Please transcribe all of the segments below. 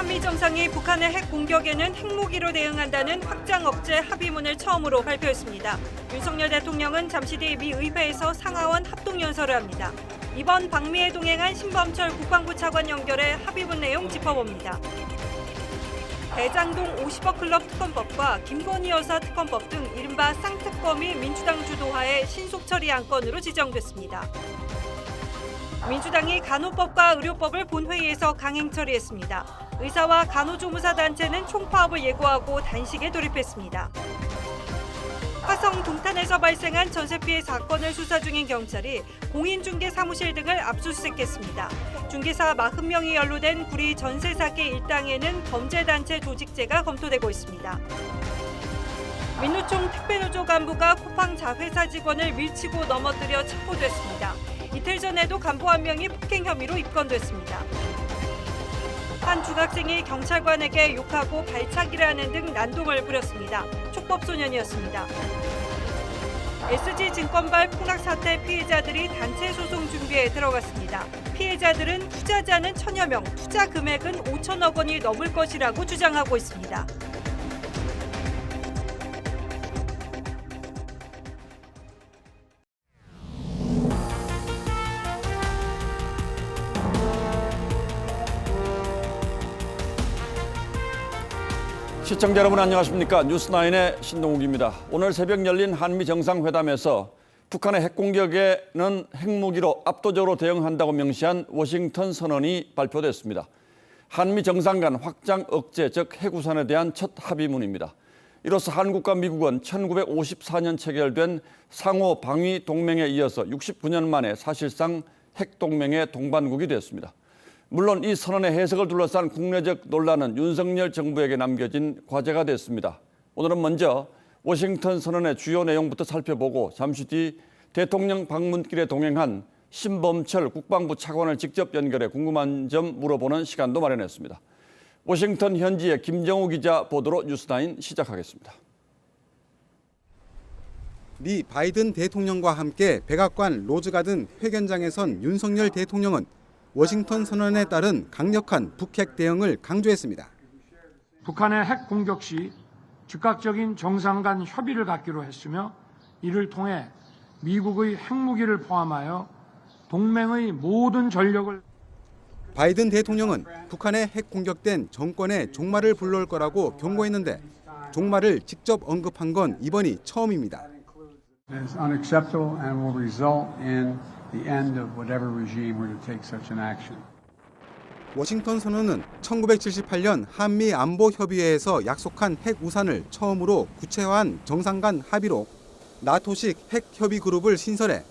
한미 정상이 북한의 핵 공격에는 핵무기로 대응한다는 확장 억제 합의문을 처음으로 발표했습니다. 윤석열 대통령은 잠시 뒤 미 의회에서 상하원 합동연설을 합니다. 이번 방미에 동행한 신범철 국방부 차관 연결해 합의문 내용 짚어봅니다. 대장동 50억 클럽 특검법과 김건희 여사 특검법 등 이른바 쌍특검이 민주당 주도하에 신속 처리 안건으로 지정됐습니다. 민주당이 간호법과 의료법을 본회의에서 강행 처리했습니다. 의사와 간호조무사 단체는 총파업을 예고하고 단식에 돌입했습니다. 화성 동탄에서 발생한 전세 피해 사건을 수사 중인 경찰이 공인중개 사무실 등을 압수수색했습니다. 중개사 40명이 연루된 구리 전세 사기 일당에는 범죄단체 조직죄가 검토되고 있습니다. 민노총 택배노조 간부가 쿠팡 자회사 직원을 밀치고 넘어뜨려 체포됐습니다. 이틀 전에도 간부 한 명이 폭행 혐의로 입건됐습니다. 한 중학생이 경찰관에게 욕하고 발차기를 하는 등 난동을 부렸습니다. 촉법소년이었습니다. SG증권발 폭락 사태 피해자들이 단체 소송 준비에 들어갔습니다. 피해자들은 투자자는 1000여 명, 투자 금액은 5천억 원이 넘을 것이라고 주장하고 있습니다. 시청자 여러분 안녕하십니까? 뉴스9의 신동욱입니다. 오늘 새벽 열린 한미 정상회담에서 북한의 핵 공격에는 핵무기로 압도적으로 대응한다고 명시한 워싱턴 선언이 발표됐습니다. 한미 정상 간 확장 억제, 즉 핵우산에 대한 첫 합의문입니다. 이로써 한국과 미국은 1954년 체결된 상호 방위 동맹에 이어서 69년 만에 사실상 핵 동맹의 동반국이 됐습니다. 물론 이 선언의 해석을 둘러싼 국내적 논란은 윤석열 정부에게 남겨진 과제가 됐습니다. 오늘은 먼저 워싱턴 선언의 주요 내용부터 살펴보고 잠시 뒤 대통령 방문길에 동행한 신범철 국방부 차관을 직접 연결해 궁금한 점 물어보는 시간도 마련했습니다. 워싱턴 현지의 김정우 기자 보도로 뉴스9 시작하겠습니다. 미 바이든 대통령과 함께 백악관 로즈가든 회견장에선 윤석열 대통령은 워싱턴 선언에 따른 강력한 북핵 대응을 강조했습니다. 북한의 핵 공격 시 즉각적인 정상 간 협의를 갖기로 했으며 이를 통해 미국의 핵무기를 포함하여 동맹의 모든 전력을 바이든 대통령은 북한의 핵 공격된 정권에 종말을 불러올 거라고 경고했는데 종말을 직접 언급한 건 이번이 처음입니다. It is unacceptable and will result in the end of whatever regime were to take such an action. 워싱턴 선언은 1978년 한미 안보협의회에서 약속한 핵 우산을 처음으로 구체화한 정상 간 합의로 나토식 핵 협의 그룹을 신설해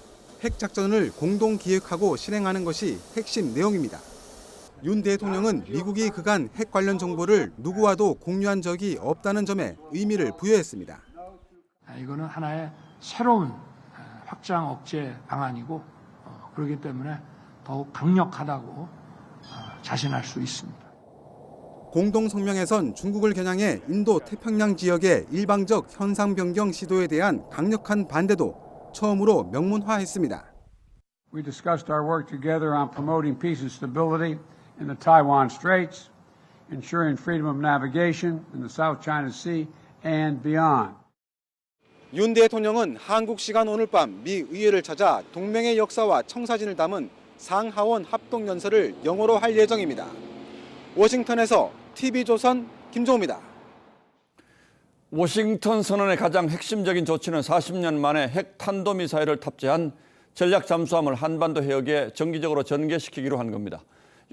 핵 작전을 공동 기획하고 실행하는 것이 핵심 내용입니다. 윤 대통령은 미국이 그간 핵 관련 정보를 누구와도 공유한 적이 없다는 점에 의미를 부여했습니다. 이거는 하나의 새로운 확장 억제 방안이고 그렇기 때문에 더욱 강력하다고 자신할 수 있습니다. 공동 성명에선 중국을 겨냥해 인도 태평양 지역의 일방적 현상 변경 시도에 대한 강력한 반대도 처음으로 명문화했습니다. We discussed our work together on promoting peace and stability in the Taiwan Straits, ensuring freedom of navigation in the South China Sea and beyond. 윤 대통령은 한국 시간 오늘 밤 미 의회를 찾아 동맹의 역사와 청사진을 담은 상하원 합동연설을 영어로 할 예정입니다. 워싱턴에서 TV조선 김종우입니다. 워싱턴 선언의 가장 핵심적인 조치는 40년 만에 핵 탄도미사일을 탑재한 전략 잠수함을 한반도 해역에 정기적으로 전개시키기로 한 겁니다.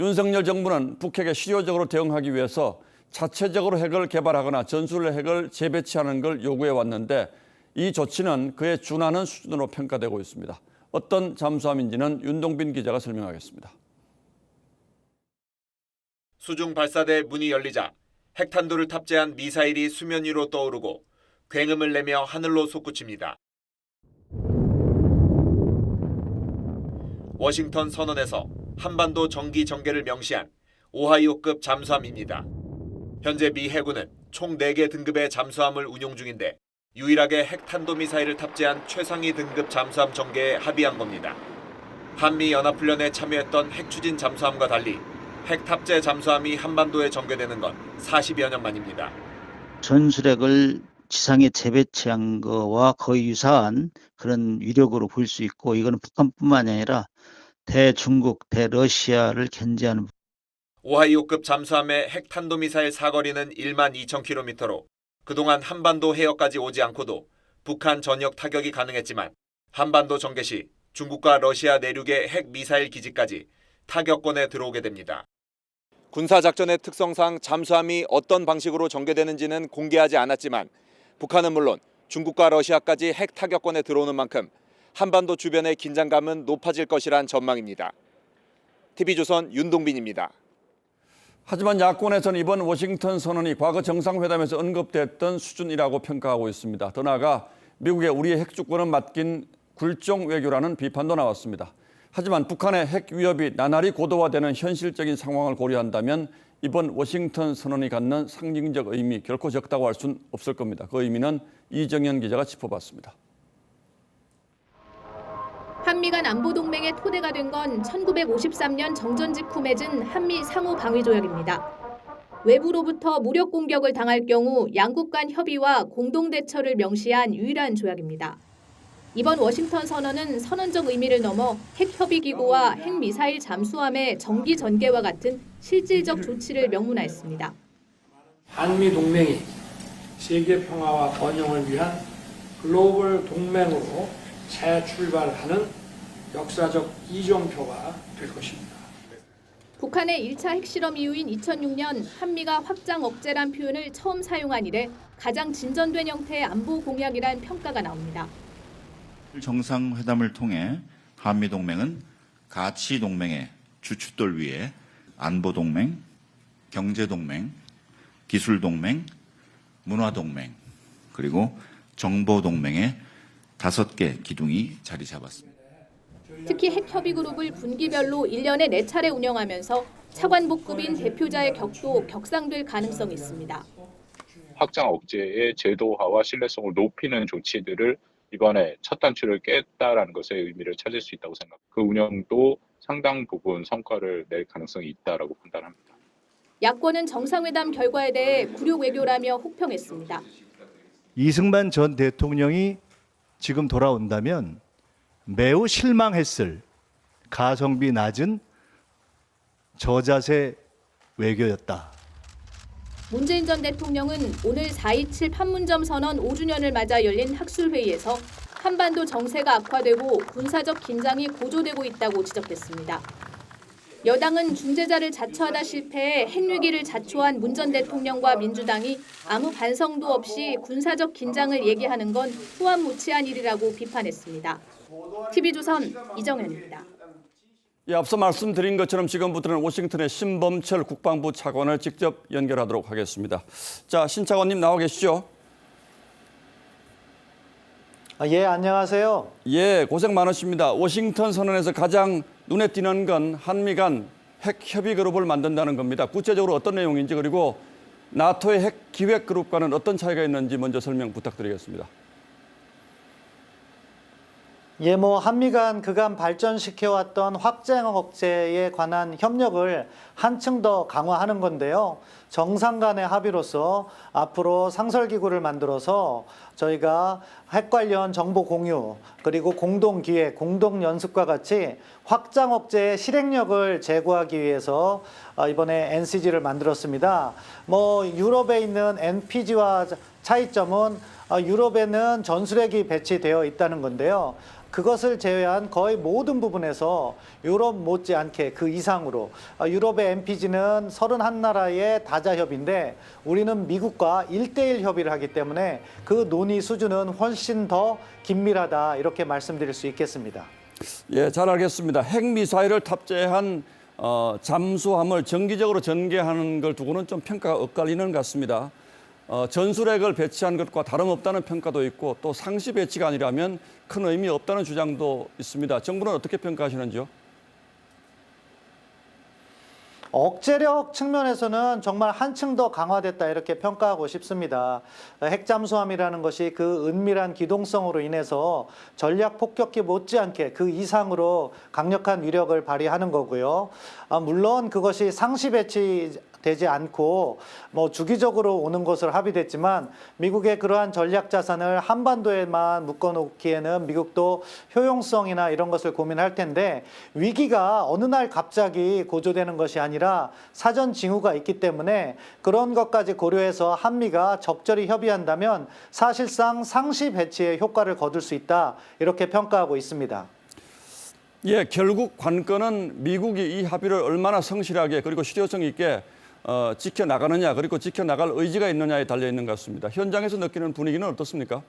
윤석열 정부는 북핵에 실효적으로 대응하기 위해서 자체적으로 핵을 개발하거나 전술 핵을 재배치하는 걸 요구해 왔는데 이 조치는 그에 준하는 수준으로 평가되고 있습니다. 어떤 잠수함인지는 윤동빈 기자가 설명하겠습니다. 수중 발사대 문이 열리자 핵탄두를 탑재한 미사일이 수면 위로 떠오르고 굉음을 내며 하늘로 솟구칩니다. 워싱턴 선언에서 한반도 정기 전개를 명시한 오하이오급 잠수함입니다. 현재 미 해군은 총 4개 등급의 잠수함을 운용 중인데 유일하게 핵탄도미사일을 탑재한 최상위 등급 잠수함 전개에 합의한 겁니다. 한미 연합훈련에 참여했던 핵추진 잠수함과 달리 핵 탑재 잠수함이 한반도에 전개되는 건 40여 년 만입니다. 전술핵을 지상에 재배치한 거와 거의 유사한 그런 위력으로 볼 수 있고, 이거는 북한뿐만이 아니라 대중국, 대러시아를 견제하는 오하이오급 잠수함의 핵 탄도미사일 사거리는 1만 2,000km로 그동안 한반도 해역까지 오지 않고도 북한 전역 타격이 가능했지만 한반도 전개 시 중국과 러시아 내륙의 핵 미사일 기지까지 타격권에 들어오게 됩니다. 군사작전의 특성상 잠수함이 어떤 방식으로 전개되는지는 공개하지 않았지만 북한은 물론 중국과 러시아까지 핵 타격권에 들어오는 만큼 한반도 주변의 긴장감은 높아질 것이란 전망입니다. TV조선 윤동빈입니다. 하지만 야권에서는 이번 워싱턴 선언이 과거 정상회담에서 언급됐던 수준이라고 평가하고 있습니다. 더 나아가 미국의 우리의 핵 주권을 맡긴 굴종 외교라는 비판도 나왔습니다. 하지만 북한의 핵 위협이 나날이 고도화되는 현실적인 상황을 고려한다면 이번 워싱턴 선언이 갖는 상징적 의미 결코 적다고 할 수는 없을 겁니다. 그 의미는 이정현 기자가 짚어봤습니다. 한미 간 안보동맹의 토대가 된 건 1953년 정전 직후 맺은 한미 상호방위조약입니다. 외부로부터 무력 공격을 당할 경우 양국 간 협의와 공동 대처를 명시한 유일한 조약입니다. 이번 워싱턴 선언은 선언적 의미를 넘어 핵협의기구와 핵미사일 잠수함의 정기 전개와 같은 실질적 조치를 명문화했습니다. 한미 동맹이 세계 평화와 번영을 위한 글로벌 동맹으로 재출발하는 역사적 이정표가 될 것입니다. 북한의 1차 핵실험 이후인 2006년 한미가 확장 억제란 표현을 처음 사용한 이래 가장 진전된 형태의 안보 공약이란 평가가 나옵니다. 정상회담을 통해 한미동맹은 가치동맹의 주춧돌 위에 안보동맹, 경제동맹, 기술동맹, 문화동맹, 그리고 정보동맹의 5개 기둥이 자리 잡았습니다. 특히 핵협의그룹을 분기별로 1년에 4차례 운영하면서 차관복급인 대표자의 격도 격상될 가능성이 있습니다. 확장 억제의 제도화와 신뢰성을 높이는 조치들을 이번에 첫 단추를 깼다라는 것에 의미를 찾을 수 있다고 생각합니다. 그 운영도 상당 부분 성과를 낼 가능성이 있다라고 판단합니다. 야권은 정상회담 결과에 대해 굴욕 외교라며 혹평했습니다. 이승만 전 대통령이 지금 돌아온다면 매우 실망했을 가성비 낮은 저자세 외교였다. 문재인 전 대통령은 오늘 4.27 판문점 선언 5주년을 맞아 열린 학술회의에서 한반도 정세가 악화되고 군사적 긴장이 고조되고 있다고 지적했습니다. 여당은 중재자를 자처하다 실패해 핵위기를 자초한 문 전 대통령과 민주당이 아무 반성도 없이 군사적 긴장을 얘기하는 건 후안무치한 일이라고 비판했습니다. TV조선 이정현입니다. 예, 앞서 말씀드린 것처럼 지금부터는 워싱턴의 신범철 국방부 차관을 직접 연결하도록 하겠습니다. 자, 신 차관님 나와 계시죠? 예, 안녕하세요. 예, 고생 많으십니다. 워싱턴 선언에서 가장 눈에 띄는 건 한미 간 핵 협의 그룹을 만든다는 겁니다. 구체적으로 어떤 내용인지, 그리고 나토의 핵 기획 그룹과는 어떤 차이가 있는지 먼저 설명 부탁드리겠습니다. 예, 한미 간 그간 발전시켜왔던 확장 억제에 관한 협력을 한층 더 강화하는 건데요. 정상 간의 합의로서 앞으로 상설기구를 만들어서 저희가 핵 관련 정보 공유, 그리고 공동 기획, 공동 연습과 같이 확장 억제의 실행력을 제고하기 위해서 이번에 NCG를 만들었습니다. 유럽에 있는 NPG와 차이점은 유럽에는 전술핵이 배치되어 있다는 건데요. 그것을 제외한 거의 모든 부분에서 유럽 못지않게 그 이상으로 유럽의 NPG는 31나라의 다자협인데 우리는 미국과 1대1 협의를 하기 때문에 그 논의 수준은 훨씬 더 긴밀하다, 이렇게 말씀드릴 수 있겠습니다. 예, 잘 알겠습니다. 핵미사일을 탑재한 잠수함을 정기적으로 전개하는 걸 두고는 좀 평가가 엇갈리는 것 같습니다. 전술핵을 배치한 것과 다름없다는 평가도 있고, 또 상시 배치가 아니라면 큰 의미 없다는 주장도 있습니다. 정부는 어떻게 평가하시는지요? 억제력 측면에서는 정말 한층 더 강화됐다 이렇게 평가하고 싶습니다. 핵잠수함이라는 것이 그 은밀한 기동성으로 인해서 전략 폭격기 못지않게 그 이상으로 강력한 위력을 발휘하는 거고요. 물론 그것이 상시 배치되지 않고 주기적으로 오는 것을 합의됐지만 미국의 그러한 전략 자산을 한반도에만 묶어놓기에는 미국도 효용성이나 이런 것을 고민할 텐데 위기가 어느 날 갑자기 고조되는 것이 아니라 사전 징후가 있기 때문에 그런 것까지 고려해서 한미가 적절히 협의한다면 사실상 상시 배치의 효과를 거둘 수 있다 이렇게 평가하고 있습니다. 예, 결국 관건은 미국이 이 합의를 얼마나 성실하게 그리고 실효성 있게 지켜나가느냐 그리고 지켜나갈 의지가 있느냐에 달려있는 것 같습니다. 현장에서 느끼는 분위기는 어떻습니까?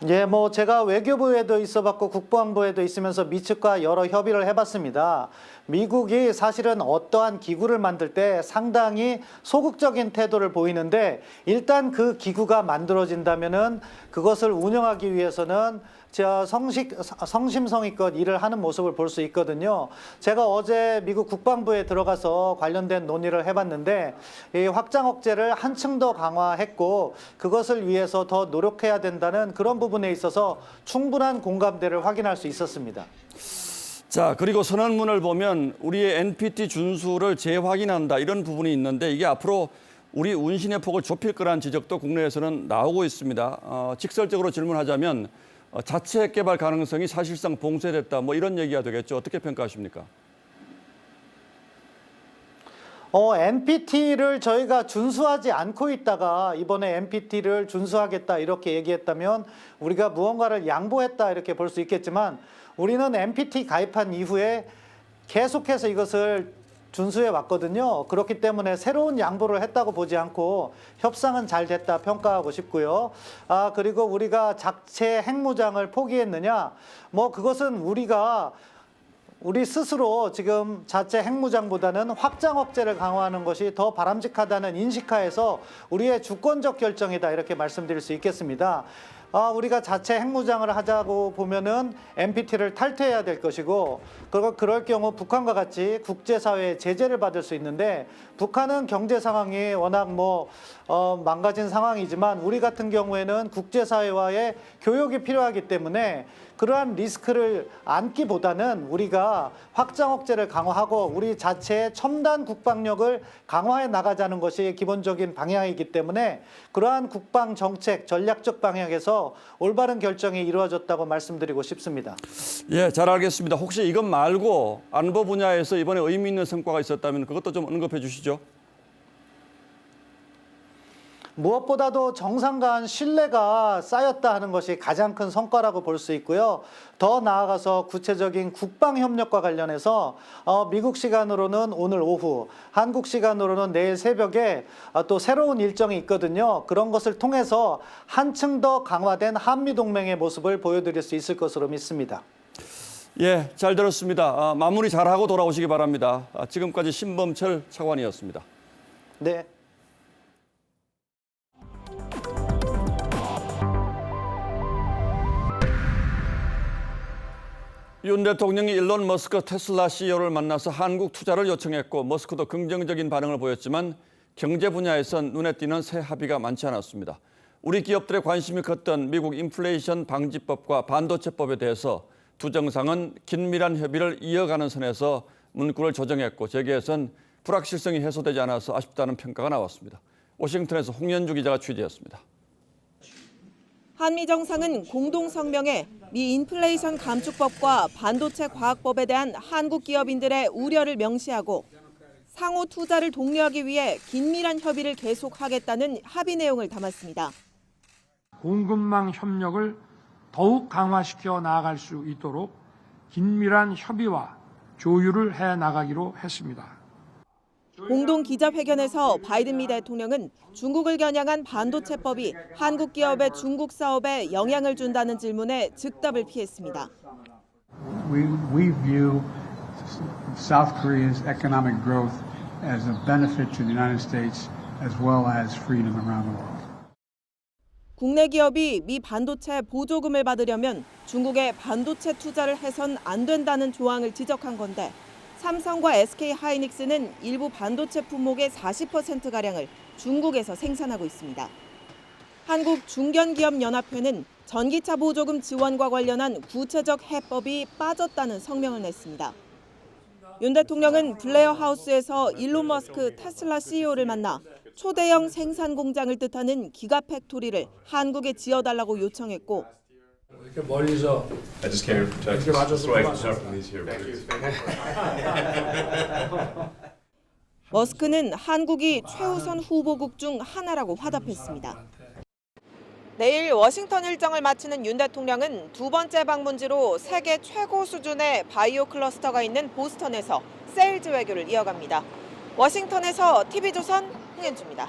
예, 제가 외교부에도 있어봤고 국방부에도 있으면서 미측과 여러 협의를 해봤습니다. 미국이 사실은 어떠한 기구를 만들 때 상당히 소극적인 태도를 보이는데 일단 그 기구가 만들어진다면은 그것을 운영하기 위해서는 성심성의껏 일을 하는 모습을 볼 수 있거든요. 제가 어제 미국 국방부에 들어가서 관련된 논의를 해봤는데 이 확장 억제를 한층 더 강화했고 그것을 위해서 더 노력해야 된다는 그런 부분에 있어서 충분한 공감대를 확인할 수 있었습니다. 자, 그리고 선언문을 보면 우리의 NPT 준수를 재확인한다 이런 부분이 있는데 이게 앞으로 우리 운신의 폭을 좁힐 거라는 지적도 국내에서는 나오고 있습니다. 직설적으로 질문하자면 자체 핵 개발 가능성이 사실상 봉쇄됐다 이런 얘기가 되겠죠. 어떻게 평가하십니까? NPT를 저희가 준수하지 않고 있다가 이번에 NPT를 준수하겠다 이렇게 얘기했다면 우리가 무언가를 양보했다 이렇게 볼 수 있겠지만 우리는 NPT 가입한 이후에 계속해서 이것을 준수해 왔거든요. 그렇기 때문에 새로운 양보를 했다고 보지 않고 협상은 잘 됐다 평가하고 싶고요. 그리고 우리가 자체 핵무장을 포기했느냐? 그것은 우리 스스로 지금 자체 핵무장보다는 확장 억제를 강화하는 것이 더 바람직하다는 인식하에서 우리의 주권적 결정이다 이렇게 말씀드릴 수 있겠습니다. 우리가 자체 핵무장을 하자고 보면은 NPT를 탈퇴해야 될 것이고 그럴 경우 북한과 같이 국제사회의 제재를 받을 수 있는데 북한은 경제 상황이 워낙 망가진 상황이지만 우리 같은 경우에는 국제사회와의 교역이 필요하기 때문에 그러한 리스크를 안기보다는 우리가 확장 억제를 강화하고 우리 자체의 첨단 국방력을 강화해 나가자는 것이 기본적인 방향이기 때문에 그러한 국방 정책, 전략적 방향에서 올바른 결정이 이루어졌다고 말씀드리고 싶습니다. 예, 잘 알겠습니다. 혹시 이것 말고 안보 분야에서 이번에 의미 있는 성과가 있었다면 그것도 좀 언급해 주시죠. 무엇보다도 정상 간 신뢰가 쌓였다 하는 것이 가장 큰 성과라고 볼 수 있고요. 더 나아가서 구체적인 국방 협력과 관련해서 미국 시간으로는 오늘 오후, 한국 시간으로는 내일 새벽에 또 새로운 일정이 있거든요. 그런 것을 통해서 한층 더 강화된 한미 동맹의 모습을 보여드릴 수 있을 것으로 믿습니다. 예, 잘 들었습니다. 마무리 잘하고 돌아오시기 바랍니다. 지금까지 신범철 차관이었습니다. 네. 윤 대통령이 일론 머스크 테슬라 CEO를 만나서 한국 투자를 요청했고 머스크도 긍정적인 반응을 보였지만 경제 분야에선 눈에 띄는 새 합의가 많지 않았습니다. 우리 기업들의 관심이 컸던 미국 인플레이션 방지법과 반도체법에 대해서 두 정상은 긴밀한 협의를 이어가는 선에서 문구를 조정했고 재계에선 불확실성이 해소되지 않아서 아쉽다는 평가가 나왔습니다. 워싱턴에서 홍연주 기자가 취재했습니다. 한미 정상은 공동 성명에 미 인플레이션 감축법과 반도체 과학법에 대한 한국 기업인들의 우려를 명시하고 상호 투자를 독려하기 위해 긴밀한 협의를 계속하겠다는 합의 내용을 담았습니다. 공급망 협력을 더욱 강화시켜 나아갈 수 있도록 긴밀한 협의와 조율을 해 나가기로 했습니다. 공동 기자회견에서 바이든 미 대통령은 중국을 겨냥한 반도체법이 한국 기업의 중국 사업에 영향을 준다는 질문에 즉답을 피했습니다. We view South Korea's economic growth as a benefit to the United States as well as freedom around the world. 국내 기업이 미 반도체 보조금을 받으려면 중국에 반도체 투자를 해선 안 된다는 조항을 지적한 건데 삼성과 SK 하이닉스는 일부 반도체 품목의 40%가량을 중국에서 생산하고 있습니다. 한국중견기업연합회는 전기차 보조금 지원과 관련한 구체적 해법이 빠졌다는 성명을 냈습니다. 윤 대통령은 블레어 하우스에서 일론 머스크 테슬라 CEO를 만나 초대형 생산 공장을 뜻하는 기가 팩토리를 한국에 지어달라고 요청했고 이렇게 멀리서 이렇게 맞아서 머스크는 한국이 최우선 후보국 중 하나라고 화답했습니다. 내일 워싱턴 일정을 마치는 윤 대통령은 두 번째 방문지로 세계 최고 수준의 바이오 클러스터가 있는 보스턴에서 세일즈 외교를 이어갑니다. 워싱턴에서 TV조선 홍현주입니다.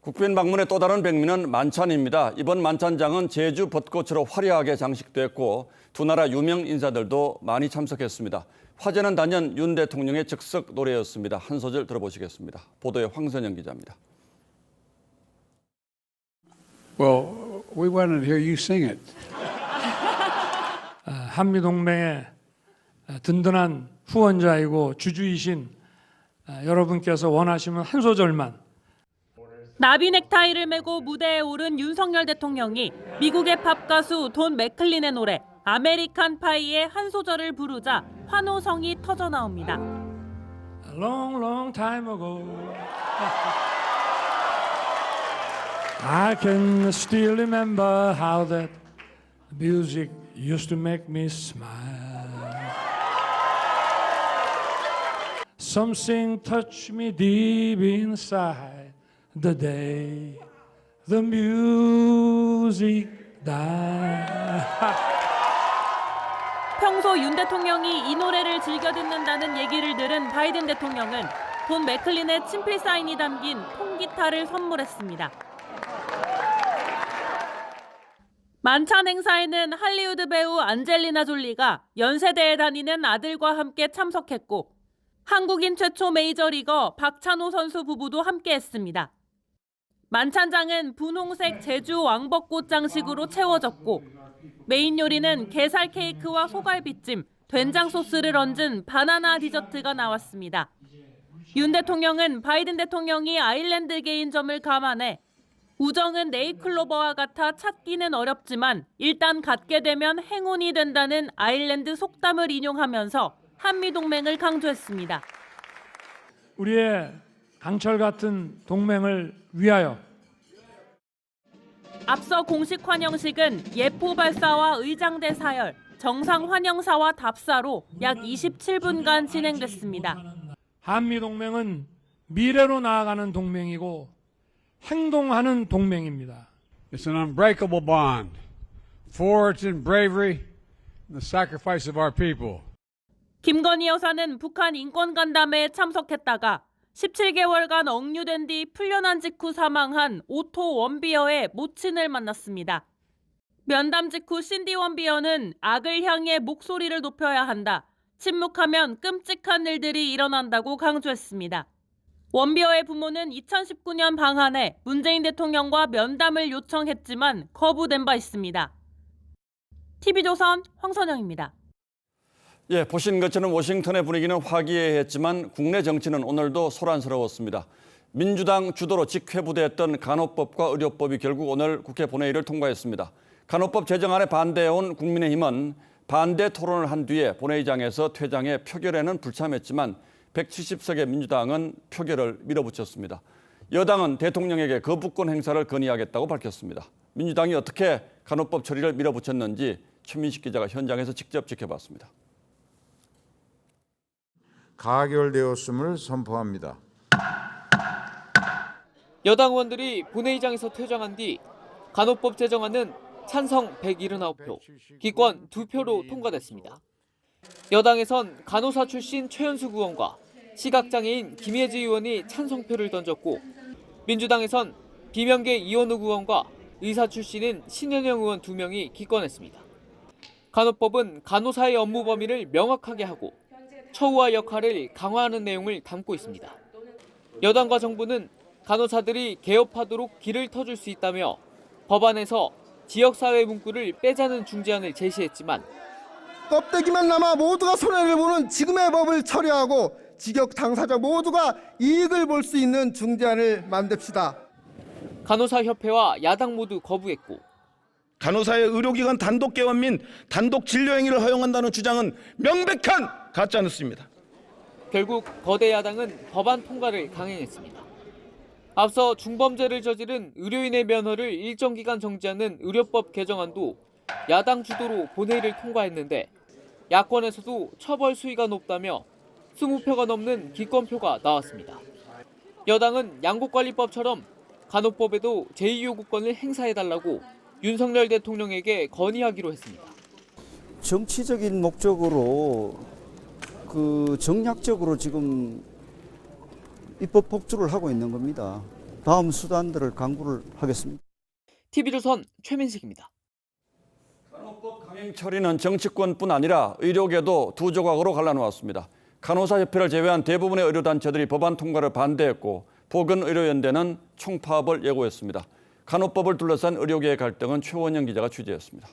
국빈 방문의 또 다른 백미는 만찬입니다. 이번 만찬장은 제주 벚꽃으로 화려하게 장식됐고 두 나라 유명 인사들도 많이 참석했습니다. 화제는 단연 윤 대통령의 즉석 노래였습니다. 한 소절 들어보시겠습니다. 보도의 황선영 기자입니다. Well, we wanted to hear you sing it. 한미 동맹의 든든한 후원자이고 주주이신 여러분께서 원하시면 한 소절만. 나비 넥타이를 메고 무대에 오른 윤석열 대통령이 미국의 팝 가수 돈 맥클린의 노래 아메리칸 파이의 한 소절을 부르자 환호성이 터져 나옵니다. A long, long time ago, I can still remember how that music used to make me smile. Something touched me deep inside the day the music died. 평소 윤 대통령이 이 노래를 즐겨 듣는다는 얘기를 들은 바이든 대통령은 돈 맥클린의 친필 사인이 담긴 통기타를 선물했습니다. 만찬 행사에는 할리우드 배우 안젤리나 졸리가 연세대에 다니는 아들과 함께 참석했고 한국인 최초 메이저리거 박찬호 선수 부부도 함께했습니다. 만찬장은 분홍색 제주 왕벚꽃 장식으로 채워졌고 메인 요리는 게살 케이크와 소갈비찜, 된장 소스를 얹은 바나나 디저트가 나왔습니다. 윤 대통령은 바이든 대통령이 아일랜드계인 점을 감안해 우정은 네잎클로버와 같아 찾기는 어렵지만 일단 갖게 되면 행운이 된다는 아일랜드 속담을 인용하면서 한미동맹을 강조했습니다. 우리의 강철 같은 동맹을 위하여. 앞서 공식 환영식은 예포 발사와 의장대 사열, 정상 환영사와 답사로 약 27분간 진행됐습니다. 한미동맹은 미래로 나아가는 동맹이고 행동하는 동맹입니다. It's an unbreakable bond, forged in bravery and the sacrifice of our people. 김건희 여사는 북한 인권간담회에 참석했다가 17개월간 억류된 뒤 풀려난 직후 사망한 오토 원비어의 모친을 만났습니다. 면담 직후 신디 원비어는 악을 향해 목소리를 높여야 한다. 침묵하면 끔찍한 일들이 일어난다고 강조했습니다. 원비어의 부모는 2019년 방한해 문재인 대통령과 면담을 요청했지만 거부된 바 있습니다. TV조선 황선영입니다. 예, 보신 것처럼 워싱턴의 분위기는 화기애애했지만 국내 정치는 오늘도 소란스러웠습니다. 민주당 주도로 직회부대했던 간호법과 의료법이 결국 오늘 국회 본회의를 통과했습니다. 간호법 제정안에 반대해온 국민의힘은 반대 토론을 한 뒤에 본회의장에서 퇴장해 표결에는 불참했지만 170석의 민주당은 표결을 밀어붙였습니다. 여당은 대통령에게 거부권 행사를 건의하겠다고 밝혔습니다. 민주당이 어떻게 간호법 처리를 밀어붙였는지 최민식 기자가 현장에서 직접 지켜봤습니다. 가결되었음을 선포합니다. 여당 의원들이 본회의장에서 퇴장한 뒤 간호법 제정안은 찬성 179표, 기권 2표로 통과됐습니다. 여당에선 간호사 출신 최연수 의원과 시각장애인 김예지 의원이 찬성표를 던졌고 민주당에선 비명계 이원욱 의원과 의사 출신인 신현영 의원 2명이 기권했습니다. 간호법은 간호사의 업무 범위를 명확하게 하고 처우와 역할을 강화하는 내용을 담고 있습니다. 여당과 정부는 간호사들이 개업하도록 길을 터줄 수 있다며 법안에서 지역사회 문구를 빼자는 중재안을 제시했지만 껍데기만 남아 모두가 손해를 보는 지금의 법을 처리하고 직역 당사자 모두가 이익을 볼 수 있는 중재안을 만듭시다. 간호사협회와 야당 모두 거부했고 간호사의 의료기관 단독 개원 및 단독 진료 행위를 허용한다는 주장은 명백한 가짜 뉴스입니다. 결국 거대 야당은 법안 통과를 강행했습니다. 앞서 중범죄를 저지른 의료인의 면허를 일정 기간 정지하는 의료법 개정안도 야당 주도로 본회의를 통과했는데 야권에서도 처벌 수위가 높다며 20표가 넘는 기권표가 나왔습니다. 여당은 양국관리법처럼 간호법에도 제2요구권을 행사해달라고 윤석열 대통령에게 건의하기로 했습니다. 정치적인 목적으로 정략적으로 지금 입법 폭주를 하고 있는 겁니다. 다음 수단들을 강구를 하겠습니다. TV조선 최민식입니다. 간호법 강행 처리는 정치권뿐 아니라 의료계도 두 조각으로 갈라놓았습니다. 간호사협회를 제외한 대부분의 의료단체들이 법안 통과를 반대했고 보건의료연대는 총파업을 예고했습니다. 간호법을 둘러싼 의료계의 갈등은 최원영 기자가 취재했습니다.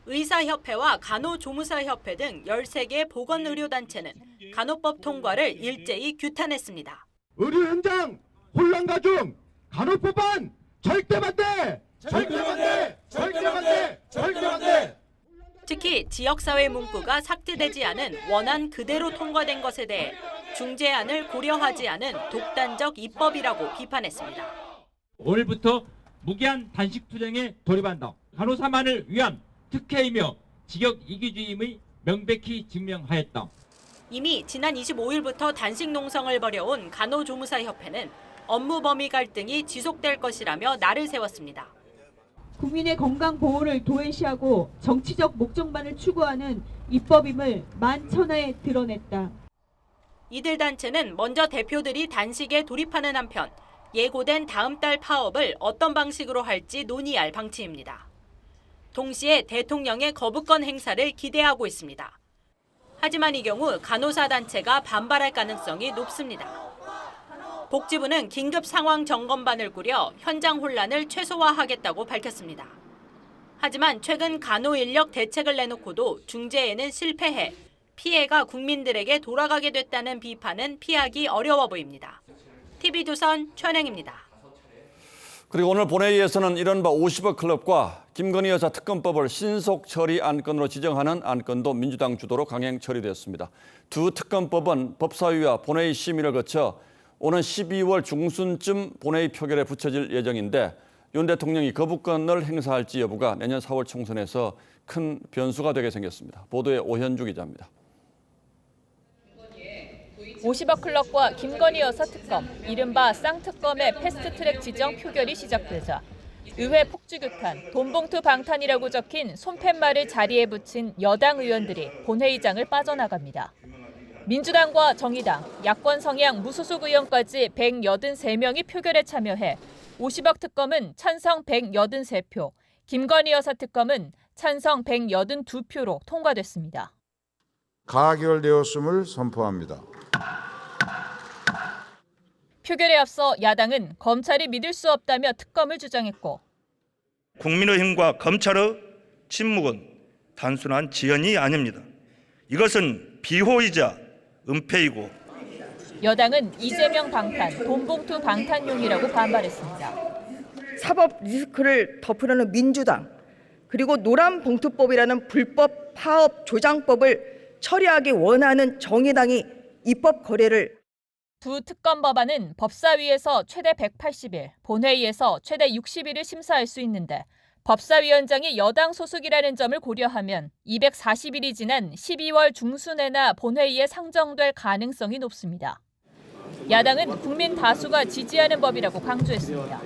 의사협회와 간호조무사협회 등 13개 보건의료단체는 간호법 통과를 일제히 규탄했습니다. 의료 현장 혼란 가중 간호법안 절대 반대! 절대 반대! 절대 반대! 절대 반대! 특히 지역사회 문구가 삭제되지 않은 원안 그대로 통과된 것에 대해 중재안을 고려하지 않은 독단적 입법이라고 비판했습니다. 오늘부터 무기한 단식 투쟁에 돌입한다. 간호사만을 위한 특혜이며 직역 이기주의임을 명백히 증명하였다. 이미 지난 25일부터 단식 농성을 벌여온 간호조무사협회는 업무 범위 갈등이 지속될 것이라며 날을 세웠습니다. 국민의 건강 보호를 도외시하고 정치적 목적만을 추구하는 입법임을 만천하에 드러냈다. 이들 단체는 먼저 대표들이 단식에 돌입하는 한편 예고된 다음 달 파업을 어떤 방식으로 할지 논의할 방침입니다. 동시에 대통령의 거부권 행사를 기대하고 있습니다. 하지만 이 경우 간호사 단체가 반발할 가능성이 높습니다. 복지부는 긴급 상황 점검반을 꾸려 현장 혼란을 최소화하겠다고 밝혔습니다. 하지만 최근 간호 인력 대책을 내놓고도 중재에는 실패해 피해가 국민들에게 돌아가게 됐다는 비판은 피하기 어려워 보입니다. TV조선 최은행입니다. 그리고 오늘 본회의에서는 이른바 50억 클럽과 김건희 여사 특검법을 신속 처리 안건으로 지정하는 안건도 민주당 주도로 강행 처리됐습니다. 두 특검법은 법사위와 본회의 심의를 거쳐 오는 12월 중순쯤 본회의 표결에 붙여질 예정인데 윤 대통령이 거부권을 행사할지 여부가 내년 4월 총선에서 큰 변수가 되게 생겼습니다. 보도에 오현주 기자입니다. 50억 클럽과 김건희 여사 특검, 이른바 쌍특검의 패스트트랙 지정 표결이 시작되자 의회 폭주규탄, 돈봉투 방탄이라고 적힌 손팻말을 자리에 붙인 여당 의원들이 본회의장을 빠져나갑니다. 민주당과 정의당, 야권 성향 무소속 의원까지 183명이 표결에 참여해 50억 특검은 찬성 183표, 김건희 여사 특검은 찬성 182표로 통과됐습니다. 가결되었음을 선포합니다. 표결에 앞서 야당은 검찰이 믿을 수 없다며 특검을 주장했고 국민의힘과 검찰의 침묵은 단순한 지연이 아닙니다. 이것은 비호이자 은폐이고 여당은 이재명 방탄, 돈봉투 방탄용이라고 반발했습니다. 사법 리스크를 덮으려는 민주당, 그리고 노란봉투법이라는 불법 파업 조장법을 처리하기 원하는 정의당이 입법 거래를 두 특검 법안은 법사위에서 최대 180일, 본회의에서 최대 60일을 심사할 수 있는데 법사위원장이 여당 소속이라는 점을 고려하면 240일이 지난 12월 중순에나 본회의에 상정될 가능성이 높습니다. 야당은 국민 다수가 지지하는 법이라고 강조했습니다.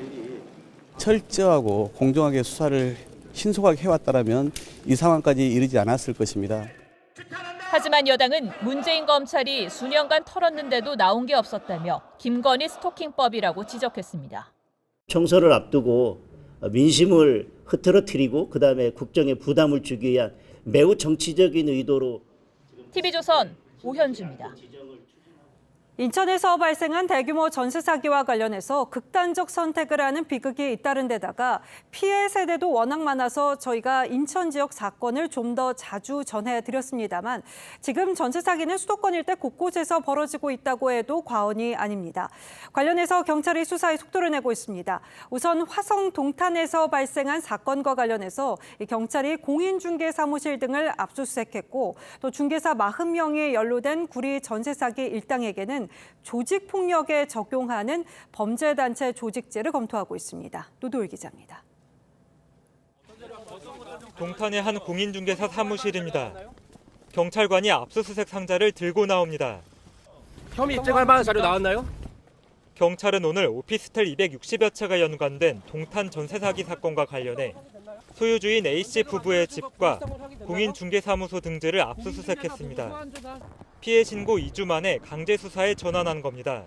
철저하고 공정하게 수사를 신속하게 해왔다면 이 상황까지 이르지 않았을 것입니다. 하지만 여당은 문재인 검찰이 수년간 털었는데도 나온 게 없었다며 김건희 스토킹법이라고 지적했습니다. 총선을 앞두고 민심을 흐트러뜨리고 그다음에 국정에 부담을 주기 위한 매우 정치적인 의도로 TV조선 오현주입니다. 인천에서 발생한 대규모 전세 사기와 관련해서 극단적 선택을 하는 비극이 잇따른 데다가 피해 세대도 워낙 많아서 저희가 인천 지역 사건을 좀 더 자주 전해드렸습니다만 지금 전세 사기는 수도권 일대 곳곳에서 벌어지고 있다고 해도 과언이 아닙니다. 관련해서 경찰이 수사에 속도를 내고 있습니다. 우선 화성 동탄에서 발생한 사건과 관련해서 경찰이 공인중개사무실 등을 압수수색했고 또 중개사 40명이 연루된 구리 전세 사기 일당에게는 조직폭력에 적용하는 범죄단체 조직죄를 검토하고 있습니다. 노도일 기자입니다. 동탄의 한 공인중개사 사무실입니다. 경찰관이 압수수색 상자를 들고 나옵니다. 혐의 입증할 만한 자료 나왔나요? 경찰은 오늘 오피스텔 260여 채가 연관된 동탄 전세 사기 사건과 관련해 소유주인 A씨 부부의 집과 공인중개사무소 등지를 압수수색했습니다. 피해 신고 2주 만에 강제 수사에 전환한 겁니다.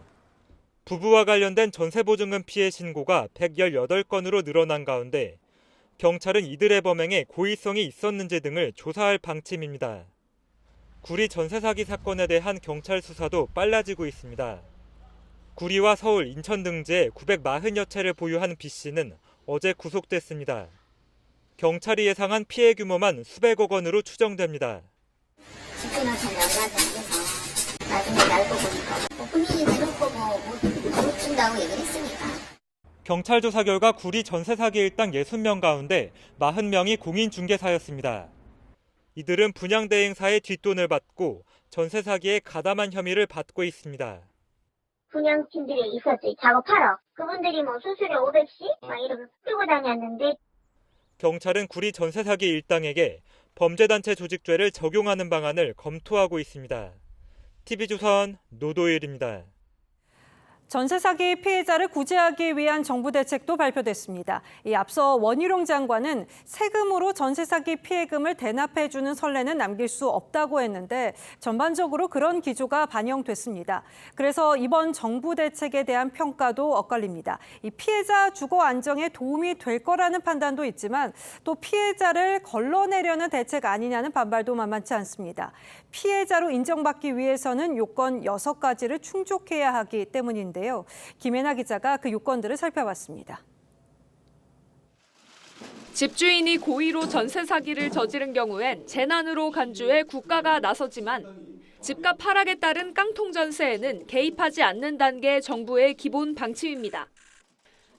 부부와 관련된 전세보증금 피해 신고가 118건으로 늘어난 가운데 경찰은 이들의 범행에 고의성이 있었는지 등을 조사할 방침입니다. 구리 전세 사기 사건에 대한 경찰 수사도 빨라지고 있습니다. 구리와 서울, 인천 등지에 940여 채를 보유한 B씨는 어제 구속됐습니다. 경찰이 예상한 피해 규모만 수백억 원으로 추정됩니다. 집주인한테 연락해서 나중에 날 보고 본인이 내놓을 거고 못 준다고 얘기를 했으니까. 경찰 조사 결과 구리 전세 사기 일당 60명 가운데 40명이 공인중개사였습니다. 이들은 분양대행사의 뒷돈을 받고 전세 사기에 가담한 혐의를 받고 있습니다. 분양팀들이 있었지, 작업하러. 그분들이 뭐 수수료 500씩 막 이렇게 끌고 다녔는데. 경찰은 구리 전세 사기 일당에게 범죄단체 조직죄를 적용하는 방안을 검토하고 있습니다. TV조선 노도일입니다. 전세 사기 피해자를 구제하기 위한 정부 대책도 발표됐습니다. 앞서 원희룡 장관은 세금으로 전세 사기 피해금을 대납해주는 선례는 남길 수 없다고 했는데 전반적으로 그런 기조가 반영됐습니다. 그래서 이번 정부 대책에 대한 평가도 엇갈립니다. 이 피해자 주거 안정에 도움이 될 거라는 판단도 있지만 또 피해자를 걸러내려는 대책 아니냐는 반발도 만만치 않습니다. 피해자로 인정받기 위해서는 요건 6가지를 충족해야 하기 때문인데 김혜나 기자가 그 요건들을 살펴봤습니다. 집주인이 고의로 전세 사기를 저지른 경우엔 재난으로 간주해 국가가 나서지만 집값 하락에 따른 깡통 전세에는 개입하지 않는다는 게 정부의 기본 방침입니다.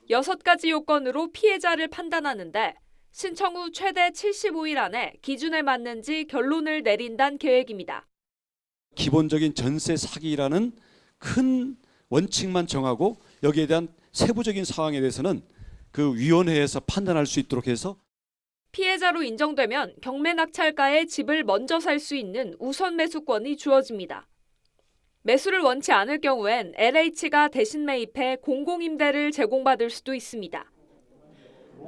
6가지 요건으로 피해자를 판단하는데 신청 후 최대 75일 안에 기준에 맞는지 결론을 내린다는 계획입니다. 기본적인 전세 사기라는 큰 원칙만 정하고 여기에 대한 세부적인 사항에 대해서는 그 위원회에서 판단할 수 있도록 해서 피해자로 인정되면 경매 낙찰가에 집을 먼저 살 수 있는 우선 매수권이 주어집니다. 매수를 원치 않을 경우엔 LH가 대신 매입해 공공임대를 제공받을 수도 있습니다.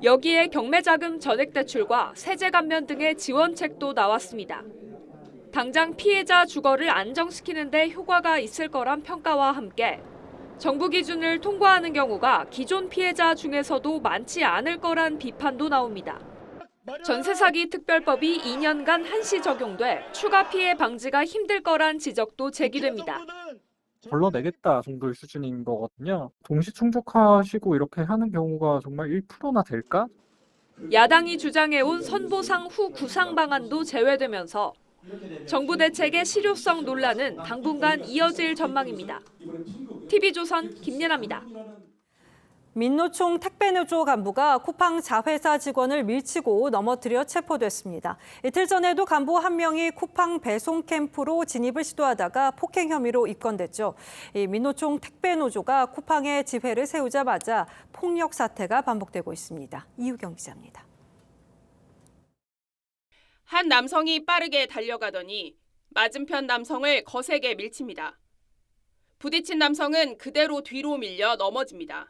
여기에 경매자금 전액대출과 세제 감면 등의 지원책도 나왔습니다. 당장 피해자 주거를 안정시키는 데 효과가 있을 거란 평가와 함께 정부 기준을 통과하는 경우가 기존 피해자 중에서도 많지 않을 거란 비판도 나옵니다. 전세 사기 특별법이 2년간 한시 적용돼 추가 피해 방지가 힘들 거란 지적도 제기됩니다. 걸러내겠다 정도의 수준인 거거든요. 동시 충족하시고 이렇게 하는 경우가 정말 1%나 될까? 야당이 주장해온 선보상 후 구상 방안도 제외되면서 정부 대책의 실효성 논란은 당분간 이어질 전망입니다. TV조선 김예나입니다. 민노총 택배노조 간부가 쿠팡 자회사 직원을 밀치고 넘어뜨려 체포됐습니다. 이틀 전에도 간부 한 명이 쿠팡 배송 캠프로 진입을 시도하다가 폭행 혐의로 입건됐죠. 이 민노총 택배노조가 쿠팡에 지회를 세우자마자 폭력 사태가 반복되고 있습니다. 이유경 기자입니다. 한 남성이 빠르게 달려가더니 맞은편 남성을 거세게 밀칩니다. 부딪힌 남성은 그대로 뒤로 밀려 넘어집니다.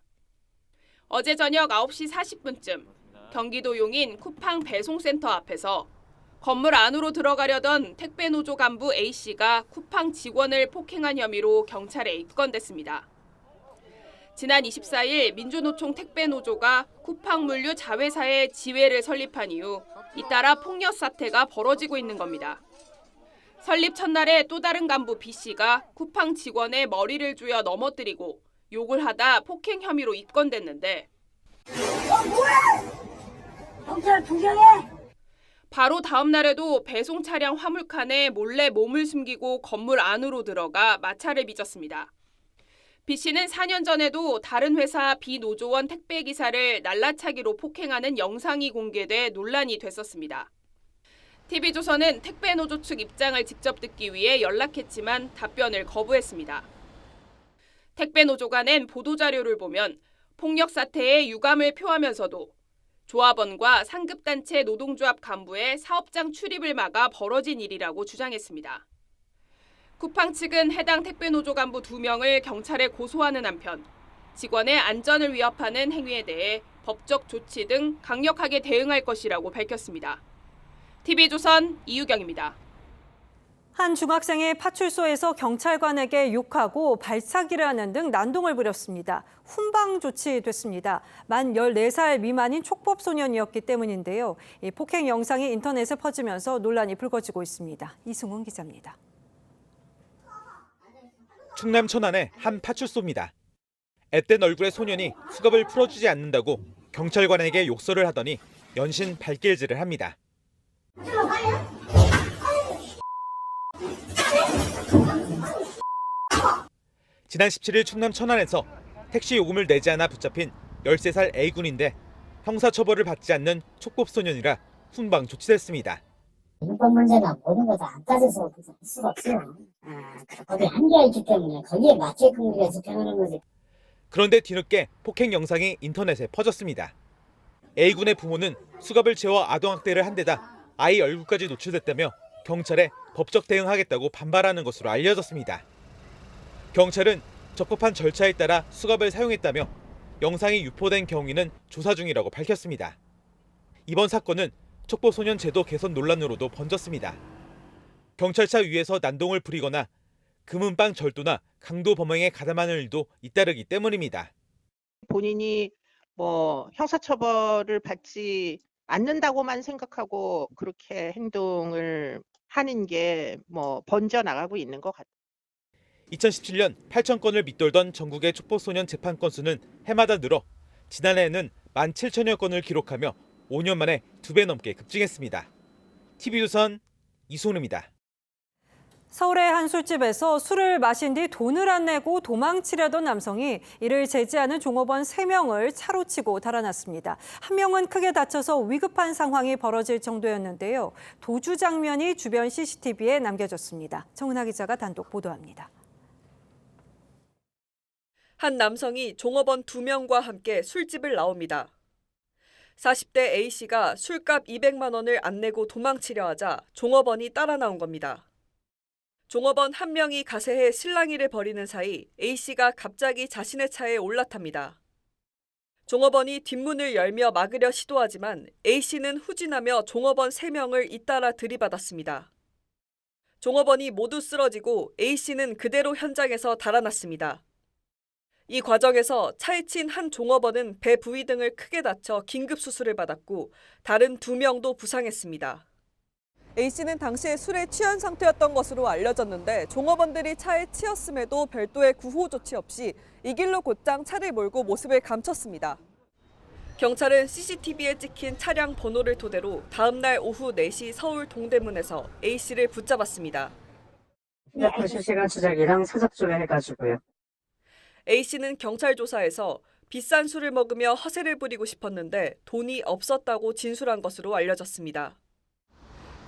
어제 저녁 9시 40분쯤 경기도 용인 쿠팡 배송센터 앞에서 건물 안으로 들어가려던 택배노조 간부 A씨가 쿠팡 직원을 폭행한 혐의로 경찰에 입건됐습니다. 지난 24일 민주노총 택배노조가 쿠팡 물류 자회사에 지회를 설립한 이후 잇따라 폭력 사태가 벌어지고 있는 겁니다. 설립 첫날에 또 다른 간부 B씨가 쿠팡 직원의 머리를 조여 넘어뜨리고 욕을 하다 폭행 혐의로 입건됐는데 경찰 구경해! 바로 다음 날에도 배송 차량 화물칸에 몰래 몸을 숨기고 건물 안으로 들어가 마찰을 빚었습니다. B씨는 4년 전에도 다른 회사 비노조원 택배기사를 날라차기로 폭행하는 영상이 공개돼 논란이 됐었습니다. TV조선은 택배노조 측 입장을 직접 듣기 위해 연락했지만 답변을 거부했습니다. 택배노조가 낸 보도자료를 보면 폭력 사태에 유감을 표하면서도 조합원과 상급단체 노동조합 간부의 사업장 출입을 막아 벌어진 일이라고 주장했습니다. 쿠팡 측은 해당 택배노조 간부 2명을 경찰에 고소하는 한편 직원의 안전을 위협하는 행위에 대해 법적 조치 등 강력하게 대응할 것이라고 밝혔습니다. TV조선 이유경입니다. 한 중학생이 파출소에서 경찰관에게 욕하고 발차기를 하는 등 난동을 부렸습니다. 훈방 조치됐습니다. 만 14살 미만인 촉법소년이었기 때문인데요. 이 폭행 영상이 인터넷에 퍼지면서 논란이 불거지고 있습니다. 이승훈 기자입니다. 충남 천안의 한 파출소입니다. 앳된 얼굴의 소년이 수갑을 풀어주지 않는다고 경찰관에게 욕설을 하더니 연신 발길질을 합니다. 지난 17일 충남 천안에서 택시 요금을 내지 않아 붙잡힌 13살 A군인데 형사처벌을 받지 않는 촉법소년이라 훈방 조치됐습니다. 인권 문제나 모든 거 다 안 따져서 할 수가 없어요. 거기에 한계가 있기 때문에 거기에 맞게끔 우리가 집행하는 거지. 그런데 뒤늦게 폭행 영상이 인터넷에 퍼졌습니다. A군의 부모는 수갑을 채워 아동학대를 한 데다 아이 얼굴까지 노출됐다며 경찰에 법적 대응하겠다고 반발하는 것으로 알려졌습니다. 경찰은 적법한 절차에 따라 수갑을 사용했다며 영상이 유포된 경위는 조사 중이라고 밝혔습니다. 이번 사건은 촉법소년 제도 개선 논란으로도 번졌습니다. 경찰차 위에서 난동을 부리거나 금은방 절도나 강도 범행에 가담하는 일도 잇따르기 때문입니다. 본인이 형사처벌을 받지 않는다고만 생각하고 그렇게 행동을 하는 게 번져나가고 있는 것 같아요. 2017년 8,000건을 밑돌던 전국의 촉법소년 재판 건수는 해마다 늘어 지난해에는 17,000여 건을 기록하며 5년 만에 2배 넘게 급증했습니다. TV조선 이소은입니다. 서울의 한 술집에서 술을 마신 뒤 돈을 안 내고 도망치려던 남성이 이를 제지하는 종업원 3명을 차로 치고 달아났습니다. 한 명은 크게 다쳐서 위급한 상황이 벌어질 정도였는데요. 도주 장면이 주변 CCTV에 남겨졌습니다. 정은하 기자가 단독 보도합니다. 한 남성이 종업원 2명과 함께 술집을 나옵니다. 40대 A씨가 술값 200만 원을 안 내고 도망치려 하자 종업원이 따라 나온 겁니다. 종업원 한 명이 가세해 실랑이를 벌이는 사이 A씨가 갑자기 자신의 차에 올라탑니다. 종업원이 뒷문을 열며 막으려 시도하지만 A씨는 후진하며 종업원 3명을 잇따라 들이받았습니다. 종업원이 모두 쓰러지고 A씨는 그대로 현장에서 달아났습니다. 이 과정에서 차에 친 한 종업원은 배 부위 등을 크게 다쳐 긴급 수술을 받았고 다른 2명도 부상했습니다. A씨는 당시에 술에 취한 상태였던 것으로 알려졌는데 종업원들이 차에 치였음에도 별도의 구호 조치 없이 이 길로 곧장 차를 몰고 모습을 감췄습니다. 경찰은 CCTV에 찍힌 차량 번호를 토대로 다음 날 오후 4시 서울 동대문에서 A씨를 붙잡았습니다. 휴대폰 실시간 추적이랑 사적 조회해가지고요. A씨는 경찰 조사에서 비싼 술을 먹으며 허세를 부리고 싶었는데 돈이 없었다고 진술한 것으로 알려졌습니다.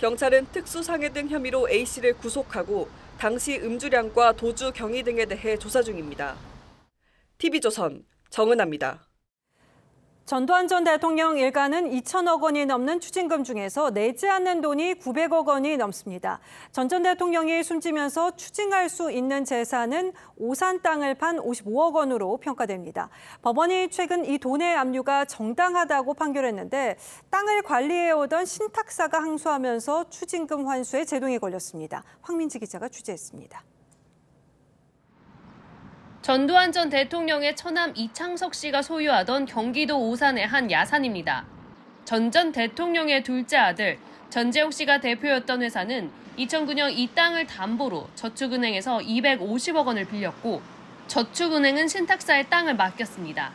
경찰은 특수상해 등 혐의로 A씨를 구속하고 당시 음주량과 도주 경위 등에 대해 조사 중입니다. TV조선 정은하입니다. 전두환 전 대통령 일가는 2천억 원이 넘는 추징금 중에서 내지 않는 돈이 900억 원이 넘습니다. 전 대통령이 숨지면서 추징할 수 있는 재산은 오산 땅을 판 55억 원으로 평가됩니다. 법원이 최근 이 돈의 압류가 정당하다고 판결했는데 땅을 관리해오던 신탁사가 항소하면서 추징금 환수에 제동이 걸렸습니다. 황민지 기자가 취재했습니다. 전두환 전 대통령의 처남 이창석 씨가 소유하던 경기도 오산의 한 야산입니다. 전 대통령의 둘째 아들, 전재욱 씨가 대표였던 회사는 2009년 이 땅을 담보로 저축은행에서 250억 원을 빌렸고 저축은행은 신탁사에 땅을 맡겼습니다.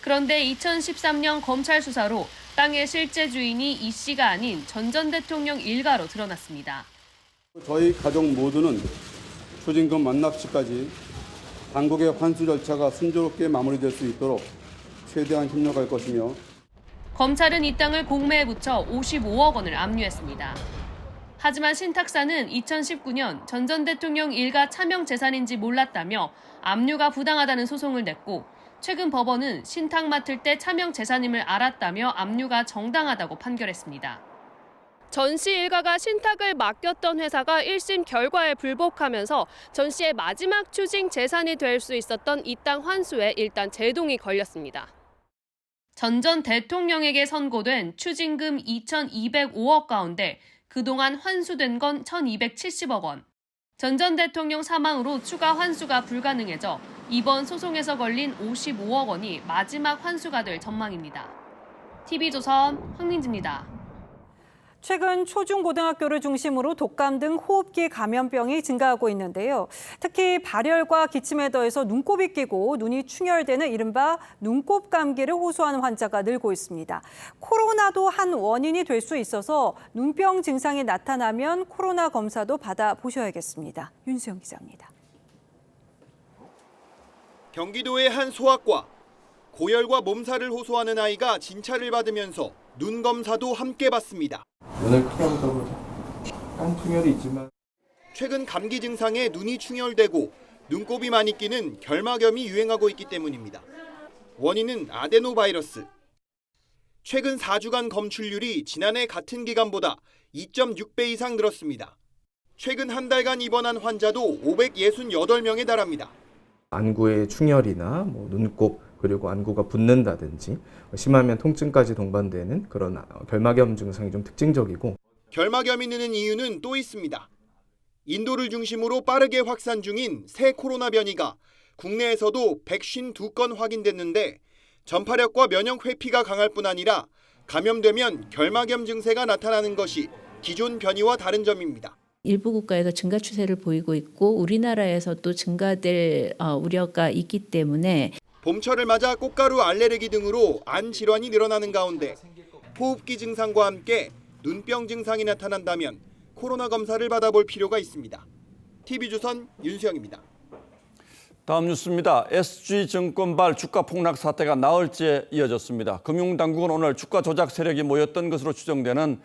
그런데 2013년 검찰 수사로 땅의 실제 주인이 이 씨가 아닌 전 대통령 일가로 드러났습니다. 저희 가족 모두는 추징금 완납시까지 당국의 환수 절차가 순조롭게 마무리될 수 있도록 최대한 협력할 것이며 검찰은 이 땅을 공매에 붙여 55억 원을 압류했습니다. 하지만 신탁사는 2019년 전 대통령 일가 차명 재산인지 몰랐다며 압류가 부당하다는 소송을 냈고 최근 법원은 신탁 맡을 때 차명 재산임을 알았다며 압류가 정당하다고 판결했습니다. 전 씨 일가가 신탁을 맡겼던 회사가 1심 결과에 불복하면서 전 씨의 마지막 추징 재산이 될 수 있었던 이 땅 환수에 일단 제동이 걸렸습니다. 전 대통령에게 선고된 추징금 2,205억 가운데 그동안 환수된 건 1,270억 원. 전 대통령 사망으로 추가 환수가 불가능해져 이번 소송에서 걸린 55억 원이 마지막 환수가 될 전망입니다. TV조선 황민지입니다. 최근 초중고등학교를 중심으로 독감 등 호흡기 감염병이 증가하고 있는데요. 특히 발열과 기침에 더해서 눈곱이 끼고 눈이 충혈되는 이른바 눈곱 감기를 호소하는 환자가 늘고 있습니다. 코로나도 한 원인이 될 수 있어서 눈병 증상이 나타나면 코로나 검사도 받아보셔야겠습니다. 윤수영 기자입니다. 경기도의 한 소아과. 고열과 몸살을 호소하는 아이가 진찰을 받으면서 눈 검사도 함께 받습니다. 눈을 크게 한번 떠보자. 깡충혈이 있지만 최근 감기 증상에 눈이 충혈되고 눈곱이 많이 끼는 결막염이 유행하고 있기 때문입니다. 원인은 아데노바이러스. 최근 4주간 검출률이 지난해 같은 기간보다 2.6배 이상 늘었습니다. 최근 한 달간 입원한 환자도 568명에 달합니다. 안구의 충혈이나 눈곱 그리고 안구가 붓는다든지 심하면 통증까지 동반되는 그런 결막염 증상이 좀 특징적이고 결막염이 느는 이유는 또 있습니다. 인도를 중심으로 빠르게 확산 중인 새 코로나 변이가 국내에서도 152건 확인됐는데 전파력과 면역 회피가 강할 뿐 아니라 감염되면 결막염 증세가 나타나는 것이 기존 변이와 다른 점입니다. 일부 국가에서 증가 추세를 보이고 있고 우리나라에서도 증가될 우려가 있기 때문에 봄철을 맞아 꽃가루 알레르기 등으로 안 질환이 늘어나는 가운데 호흡기 증상과 함께 눈병 증상이 나타난다면 코로나 검사를 받아볼 필요가 있습니다. TV조선 윤수영입니다. 다음 뉴스입니다. SG증권발 주가 폭락 사태가 나흘째 이어졌습니다. 금융당국은 오늘 주가 조작 세력이 모였던 것으로 추정되는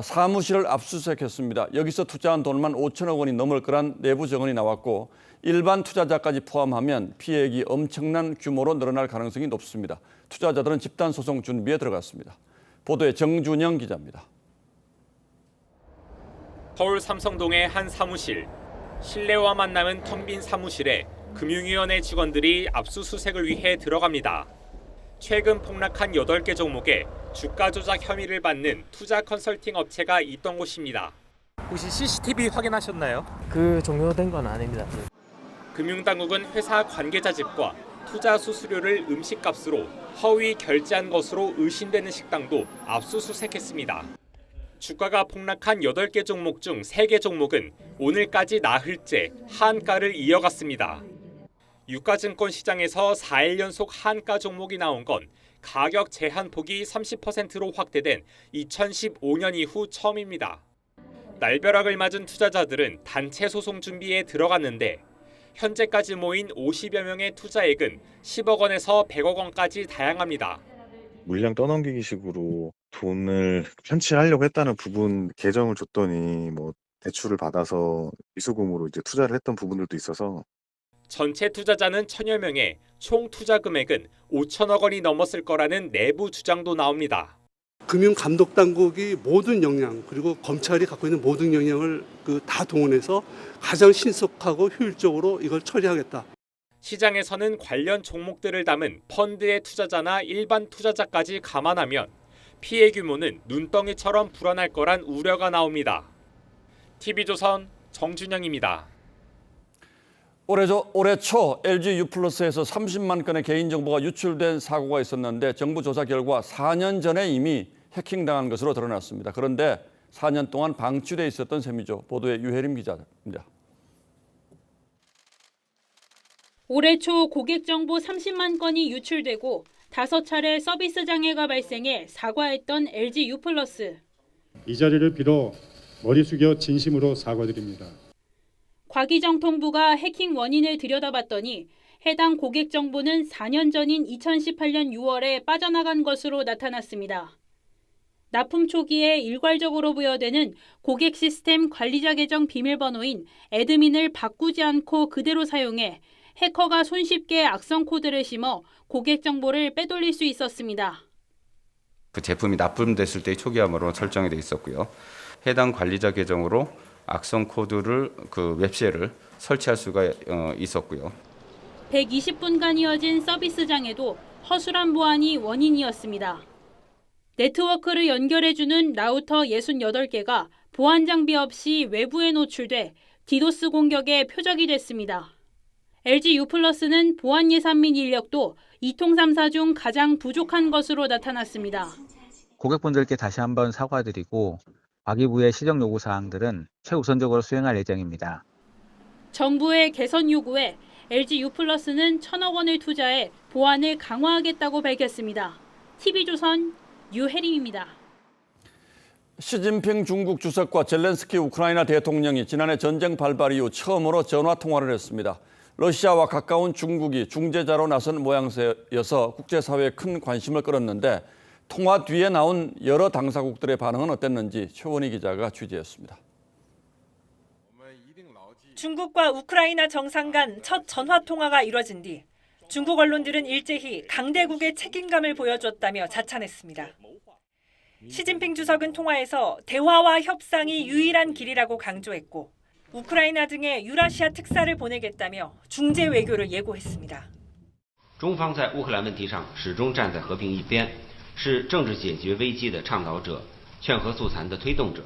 사무실을 압수수색했습니다. 여기서 투자한 돈만 5천억 원이 넘을 거란 내부 증언이 나왔고 일반 투자자까지 포함하면 피해액이 엄청난 규모로 늘어날 가능성이 높습니다. 투자자들은 집단소송 준비에 들어갔습니다. 보도에 정준영 기자입니다. 서울 삼성동의 한 사무실. 실내와 만남은 텅 빈 사무실에 금융위원회 직원들이 압수수색을 위해 들어갑니다. 최근 폭락한 8개 종목에 주가 조작 혐의를 받는 투자 컨설팅 업체가 있던 곳입니다. 혹시 CCTV 확인하셨나요? 그 정도 된 건 아닙니다. 금융당국은 회사 관계자 집과 투자 수수료를 음식값으로 허위 결제한 것으로 의심되는 식당도 압수수색했습니다. 주가가 폭락한 8개 종목 중 3개 종목은 오늘까지 나흘째 하한가를 이어갔습니다. 유가증권 시장에서 4일 연속 하한가 종목이 나온 건 가격 제한폭이 30%로 확대된 2015년 이후 처음입니다. 날벼락을 맞은 투자자들은 단체 소송 준비에 들어갔는데 현재까지 모인 50여 명의 투자액은 10억 원에서 100억 원까지 다양합니다. 물량 떠넘기기 식으로 돈을 편취하려고 했다는 부분 계정을 줬더니 대출을 받아서 미수금으로 이제 투자를 했던 부분들도 있어서 전체 투자자는 1,000여 명에 총 투자 금액은 5천억 원이 넘었을 거라는 내부 주장도 나옵니다. 금융감독당국이 모든 역량 그리고 검찰이 갖고 있는 모든 역량을 다 동원해서 가장 신속하고 효율적으로 이걸 처리하겠다. 시장에서는 관련 종목들을 담은 펀드의 투자자나 일반 투자자까지 감안하면 피해 규모는 눈덩이처럼 불어날 거란 우려가 나옵니다. TV조선 정준영입니다. 올해 초 LG U+에서 30만 건의 개인정보가 유출된 사고가 있었는데 정부 조사 결과 4년 전에 이미 해킹당한 것으로 드러났습니다. 그런데 4년 동안 방치돼 있었던 셈이죠. 보도에 유혜림 기자입니다. 올해 초 고객 정보 30만 건이 유출되고 5차례 서비스 장애가 발생해 사과했던 LG U+. 이 자리를 빌어 머리 숙여 진심으로 사과드립니다. 과기정통부가 해킹 원인을 들여다봤더니 해당 고객 정보는 4년 전인 2018년 6월에 빠져나간 것으로 나타났습니다. 납품 초기에 일괄적으로 부여되는 고객 시스템 관리자 계정 비밀번호인 애드민을 바꾸지 않고 그대로 사용해 해커가 손쉽게 악성 코드를 심어 고객 정보를 빼돌릴 수 있었습니다. 그 제품이 납품됐을 때의 초기화로 설정이 돼 있었고요. 해당 관리자 계정으로 악성 코드를 그 웹쉘을 설치할 수가 있었고요. 120분간 이어진 서비스 장애도 허술한 보안이 원인이었습니다. 네트워크를 연결해주는 라우터 68개가 보안 장비 없이 외부에 노출돼 디도스 공격의 표적이 됐습니다. LG U+는 보안 예산 및 인력도 이통삼사 중 가장 부족한 것으로 나타났습니다. 고객분들께 다시 한번 사과드리고 과기부의 시정 요구 사항들은 최우선적으로 수행할 예정입니다. 정부의 개선 요구에 LG U+는 1,000억 원을 투자해 보안을 강화하겠다고 밝혔습니다. TV조선 유혜림입니다. 시진핑 중국 주석과 젤렌스키 우크라이나 대통령이 지난해 전쟁 발발 이후 처음으로 전화 통화를 했습니다. 러시아와 가까운 중국이 중재자로 나선 모양새여서 국제사회에 큰 관심을 끌었는데 통화 뒤에 나온 여러 당사국들의 반응은 어땠는지 최원희 기자가 취재했습니다. 중국과 우크라이나 정상 간 첫 전화 통화가 이뤄진 뒤 중국 언론들은 일제히 강대국의 책임감을 보여줬다며 자찬했습니다. 시진핑 주석은 통화에서 대화와 협상이 유일한 길이라고 강조했고 우크라이나 등의 유라시아 특사를 보내겠다며 중재 외교를 예고했습니다. 中方在乌克兰问题上始终站在和平一边，是政治解决危机的倡导者，劝和促谈的推动者。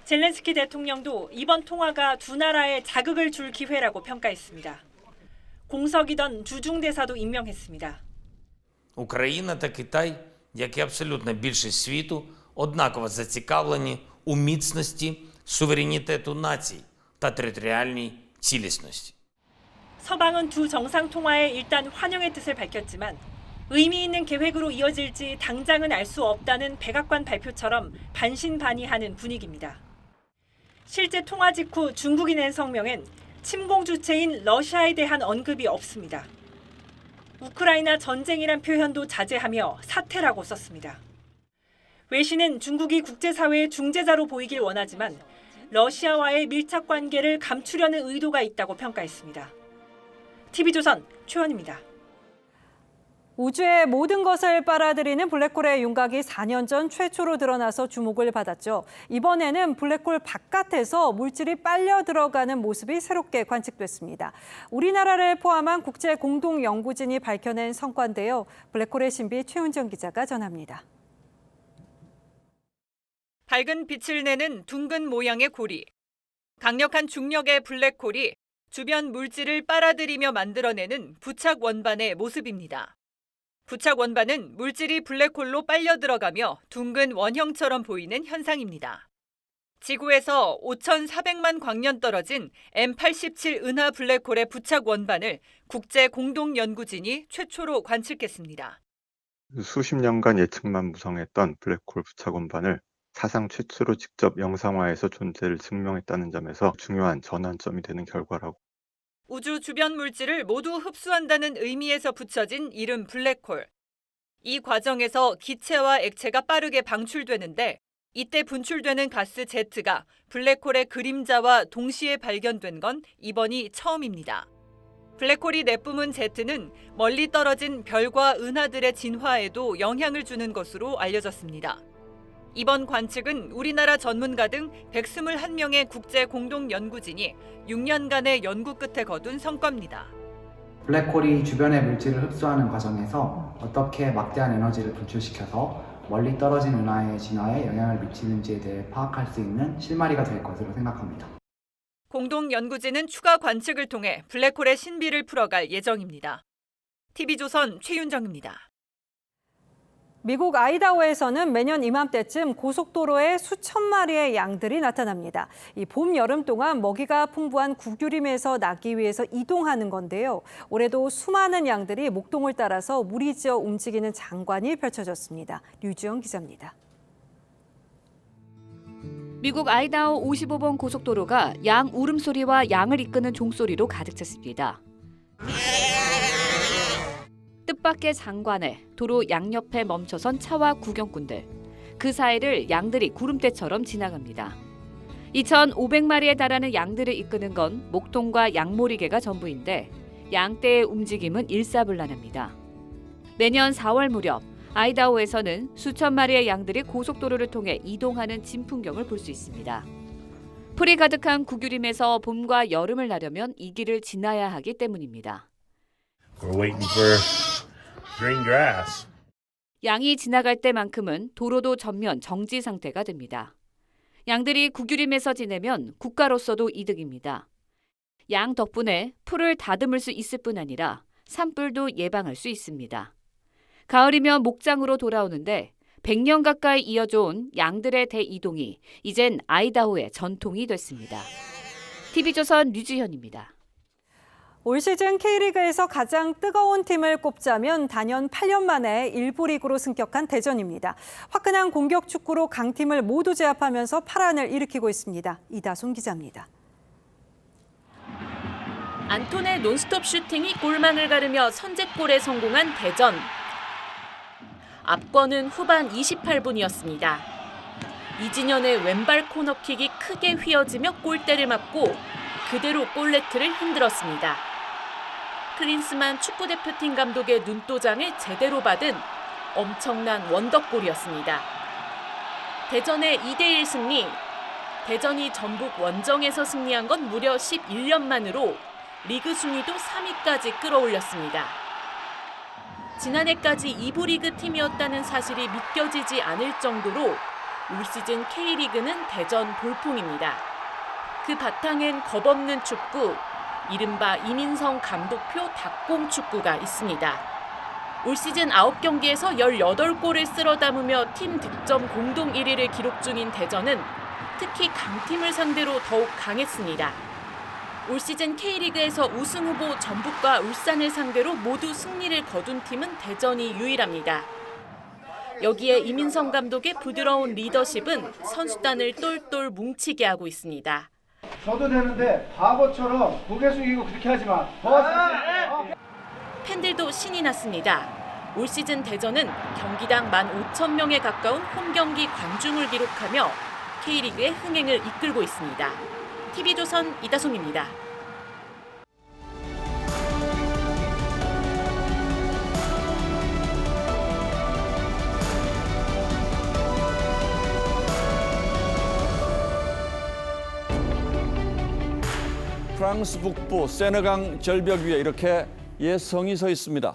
젤렌스키 대통령도 이번 통화가 두 나라에 자극을 줄 기회라고 평가했습니다. 공석이던 주중대사도 임명했습니다. Україна та Китай, як і абсолютна більшість світу, однаково зацікавлені у міцності суверенітету націй та територіальній цілісності. 서방은 두 정상 통화에 일단 환영의 뜻을 밝혔지만 의미 있는 계획으로 이어질지 당장은 알 수 없다는 백악관 발표처럼 반신반의하는 분위기입니다. 실제 통화 직후 중국이 낸 성명엔 침공 주체인 러시아에 대한 언급이 없습니다. 우크라이나 전쟁이란 표현도 자제하며 사태라고 썼습니다. 외신은 중국이 국제사회의 중재자로 보이길 원하지만 러시아와의 밀착 관계를 감추려는 의도가 있다고 평가했습니다. TV조선 최원입니다. 우주의 모든 것을 빨아들이는 블랙홀의 윤곽이 4년 전 최초로 드러나서 주목을 받았죠. 이번에는 블랙홀 바깥에서 물질이 빨려 들어가는 모습이 새롭게 관측됐습니다. 우리나라를 포함한 국제 공동 연구진이 밝혀낸 성과인데요. 블랙홀의 신비 최훈정 기자가 전합니다. 밝은 빛을 내는 둥근 모양의 고리. 강력한 중력의 블랙홀이 주변 물질을 빨아들이며 만들어내는 부착 원반의 모습입니다. 부착 원반은 물질이 블랙홀로 빨려 들어가며 둥근 원형처럼 보이는 현상입니다. 지구에서 5,400만 광년 떨어진 M87 은하 블랙홀의 부착 원반을 국제 공동 연구진이 최초로 관측했습니다. 수십 년간 예측만 무성했던 블랙홀 부착 원반을 사상 최초로 직접 영상화해서 존재를 증명했다는 점에서 중요한 전환점이 되는 결과라고. 우주 주변 물질을 모두 흡수한다는 의미에서 붙여진 이름 블랙홀. 이 과정에서 기체와 액체가 빠르게 방출되는데 이때 분출되는 가스 Z가 블랙홀의 그림자와 동시에 발견된 건 이번이 처음입니다. 블랙홀이 내뿜은 Z는 멀리 떨어진 별과 은하들의 진화에도 영향을 주는 것으로 알려졌습니다. 이번 관측은 우리나라 전문가 등 121명의 국제 공동 연구진이 6년간의 연구 끝에 거둔 성과입니다. 블랙홀이 주변의 물질을 흡수하는 과정에서 어떻게 막대한 에너지를 분출시켜서 멀리 떨어진 은하의 진화에 영향을 미치는지에 대해 파악할 수 있는 실마리가 될 것으로 생각합니다. 공동 연구진은 추가 관측을 통해 블랙홀의 신비를 풀어갈 예정입니다. TV조선 최윤정입니다. 미국 아이다호에서는 매년 이맘때쯤 고속도로에 수천 마리의 양들이 나타납니다. 이 봄, 여름 동안 먹이가 풍부한 구규림에서 나기 위해서 이동하는 건데요. 올해도 수많은 양들이 목동을 따라서 무리지어 움직이는 장관이 펼쳐졌습니다. 류주영 기자입니다. 미국 아이다호 55번 고속도로가 양 울음소리와 양을 이끄는 종소리로 가득 찼습니다. 뜻밖의 장관에 도로 양옆에 멈춰선 차와 구경꾼들. 그 사이를 양들이 구름대처럼 지나갑니다. 2,500마리에 달하는 양들을 이끄는 건 목동과 양모리개가 전부인데 양떼의 움직임은 일사불란합니다. 매년 4월 무렵 아이다호에서는 수천 마리의 양들이 고속도로를 통해 이동하는 진풍경을 볼 수 있습니다. 풀이 가득한 구규림에서 봄과 여름을 나려면 이 길을 지나야 하기 때문입니다. We're waiting for green grass. 양이 지나갈 때만큼은 도로도 전면 정지 상태가 됩니다. 양들이 구규림에서 지내면 국가로서도 이득입니다. 양 덕분에 풀을 다듬을 수 있을 뿐 아니라 산불도 예방할 수 있습니다. 가을이면 목장으로 돌아오는데 100년 가까이 이어져 온 양들의 대이동이 이젠 아이다호의 전통이 됐습니다. TV조선 류주현입니다. 올 시즌 K리그에서 가장 뜨거운 팀을 꼽자면 단연 8년 만에 1부 리그로 승격한 대전입니다. 화끈한 공격 축구로 강팀을 모두 제압하면서 파란을 일으키고 있습니다. 이다솜 기자입니다. 안톤의 논스톱 슈팅이 골망을 가르며 선제골에 성공한 대전. 압권은 후반 28분이었습니다. 이진현의 왼발 코너킥이 크게 휘어지며 골대를 맞고 그대로 골네트를 흔들었습니다. 클린스만 축구대표팀 감독의 눈도장을 제대로 받은 엄청난 원더골이었습니다. 대전의 2대1 승리. 대전이 전북 원정에서 승리한 건 무려 11년 만으로 리그 순위도 3위까지 끌어올렸습니다. 지난해까지 2부 리그 팀이었다는 사실이 믿겨지지 않을 정도로 올 시즌 K리그는 대전 돌풍입니다. 그 바탕엔 겁없는 축구, 이른바 이민성 감독표 닭공 축구가 있습니다. 올 시즌 9경기에서 18골을 쓸어 담으며 팀 득점 공동 1위를 기록 중인 대전은 특히 강팀을 상대로 더욱 강했습니다. 올 시즌 K리그에서 우승 후보 전북과 울산을 상대로 모두 승리를 거둔 팀은 대전이 유일합니다. 여기에 이민성 감독의 부드러운 리더십은 선수단을 똘똘 뭉치게 하고 있습니다. 저도 되는데 바보처럼 고개 숙이고 그렇게 하지 마. 팬들도 신이 났습니다. 올 시즌 대전은 경기당 15,000명에 가까운 홈경기 관중을 기록하며 K리그의 흥행을 이끌고 있습니다. TV조선 이다솜입니다. 프랑스 북부 세느강 절벽 위에 이렇게 옛 성이 서 있습니다.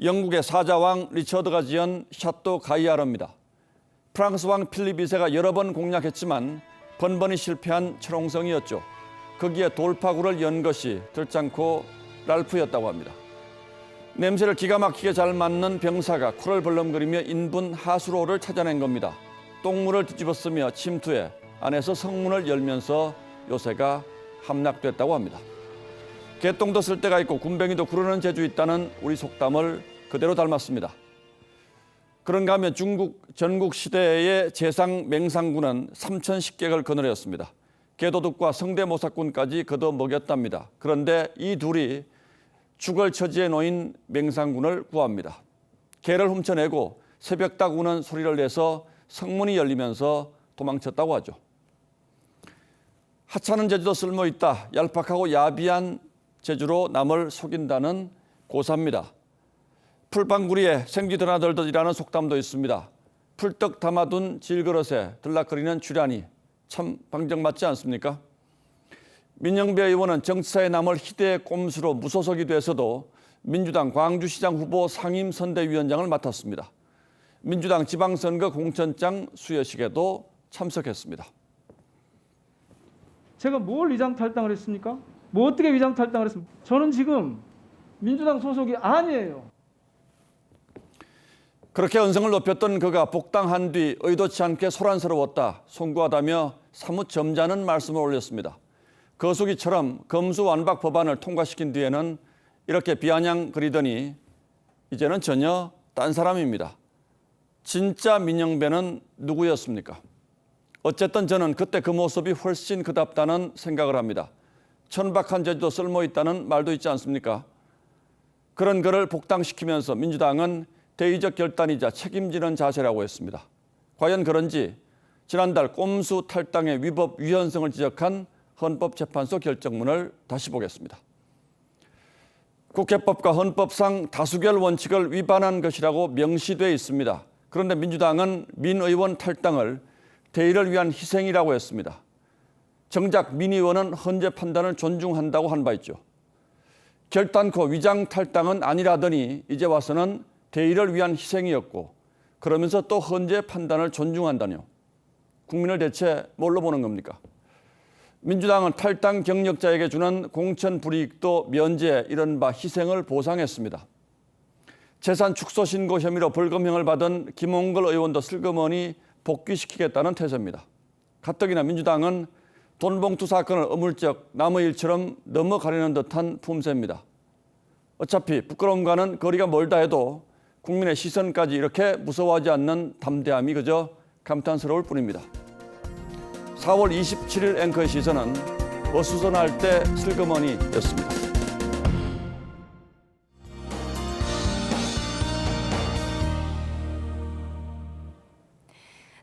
영국의 사자왕 리처드가 지은 샤또 가이아르입니다. 프랑스 왕 필립 2세가 여러 번 공략했지만 번번이 실패한 철옹성이었죠. 거기에 돌파구를 연 것이 들짱코 랄프였다고 합니다. 냄새를 기가 막히게 잘 맡는 병사가 코를 벌렁거리며 인분 하수로를 찾아낸 겁니다. 똥물을 뒤집어쓰며 침투해 안에서 성문을 열면서 요새가 함락됐다고 합니다. 개똥도 쓸 데가 있고 군뱅이도 구르는 재주 있다는 우리 속담을 그대로 닮았습니다. 그런가 하면 중국 전국 시대의 재상 맹상군은 3,010객을 거느렸습니다. 개도둑과 성대모사꾼까지 걷어 먹였답니다. 그런데 이 둘이 죽을 처지에 놓인 맹상군을 구합니다. 개를 훔쳐내고 새벽닭 우는 소리를 내서 성문이 열리면서 도망쳤다고 하죠. 하찮은 재주도 쓸모있다. 얄팍하고 야비한 재주로 남을 속인다는 고사입니다. 풀빵구리에 생쥐 드나들듯이라는 속담도 있습니다. 풀떡 담아둔 질그릇에 들락거리는 주량이 참 방정맞지 않습니까? 민영배 의원은 정치사에 남을 희대의 꼼수로 무소속이 돼서도 민주당 광주시장 후보 상임선대위원장을 맡았습니다. 민주당 지방선거 공천장 수여식에도 참석했습니다. 제가 뭘 위장탈당을 했습니까? 뭐 어떻게 위장탈당을 했습니까? 저는 지금 민주당 소속이 아니에요. 그렇게 언성을 높였던 그가 복당한 뒤 의도치 않게 소란스러웠다, 송구하다며 사뭇 점잖은 말씀을 올렸습니다. 거수기처럼 검수완박 법안을 통과시킨 뒤에는 이렇게 비아냥거리더니 이제는 전혀 딴 사람입니다. 진짜 민영배는 누구였습니까? 어쨌든 저는 그때 그 모습이 훨씬 그답다는 생각을 합니다. 천박한 제주도 쓸모있다는 말도 있지 않습니까? 그런 그를 복당시키면서 민주당은 대의적 결단이자 책임지는 자세라고 했습니다. 과연 그런지 지난달 꼼수 탈당의 위법 위헌성을 지적한 헌법재판소 결정문을 다시 보겠습니다. 국회법과 헌법상 다수결 원칙을 위반한 것이라고 명시되어 있습니다. 그런데 민주당은 민 의원 탈당을 대의를 위한 희생이라고 했습니다. 정작 민 의원은 헌재 판단을 존중한다고 한 바 있죠. 결단코 위장 탈당은 아니라더니 이제 와서는 대의를 위한 희생이었고 그러면서 또 헌재 판단을 존중한다뇨. 국민을 대체 뭘로 보는 겁니까? 민주당은 탈당 경력자에게 주는 공천 불이익도 면제, 이른바 희생을 보상했습니다. 재산 축소 신고 혐의로 벌금형을 받은 김홍걸 의원도 슬그머니 복귀시키겠다는 태세입니다. 가뜩이나 민주당은 돈봉투 사건을 어물쩍 남의 일처럼 넘어가려는 듯한 품새입니다. 어차피 부끄러움과는 거리가 멀다 해도 국민의 시선까지 이렇게 무서워하지 않는 담대함이 그저 감탄스러울 뿐입니다. 4월 27일 앵커의 시선은 어수선할 때 슬그머니였습니다.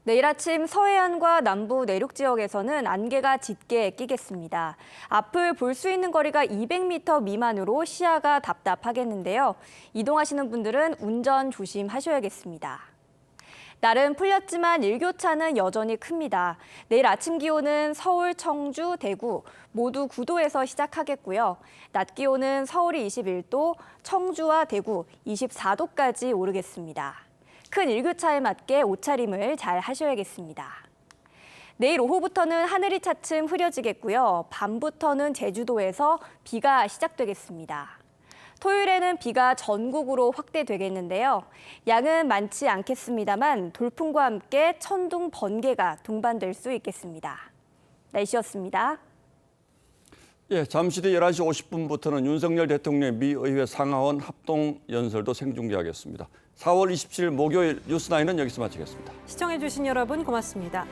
내일 아침 서해안과 남부 내륙 지역에서는 안개가 짙게 끼겠습니다. 앞을 볼 수 있는 거리가 200m 미만으로 시야가 답답하겠는데요. 이동하시는 분들은 운전 조심하셔야겠습니다. 날은 풀렸지만 일교차는 여전히 큽니다. 내일 아침 기온은 서울, 청주, 대구 모두 9도에서 시작하겠고요. 낮 기온은 서울이 21도, 청주와 대구 24도까지 오르겠습니다. 큰 일교차에 맞게 옷차림을 잘 하셔야겠습니다. 내일 오후부터는 하늘이 차츰 흐려지겠고요. 밤부터는 제주도에서 비가 시작되겠습니다. 토요일에는 비가 전국으로 확대되겠는데요. 양은 많지 않겠습니다만 돌풍과 함께 천둥, 번개가 동반될 수 있겠습니다. 날씨였습니다. 예, 잠시 뒤 11시 50분부터는 윤석열 대통령의 미 의회 상하원 합동 연설도 생중계하겠습니다. 4월 27일 목요일 뉴스9는 여기서 마치겠습니다. 시청해주신 여러분 고맙습니다.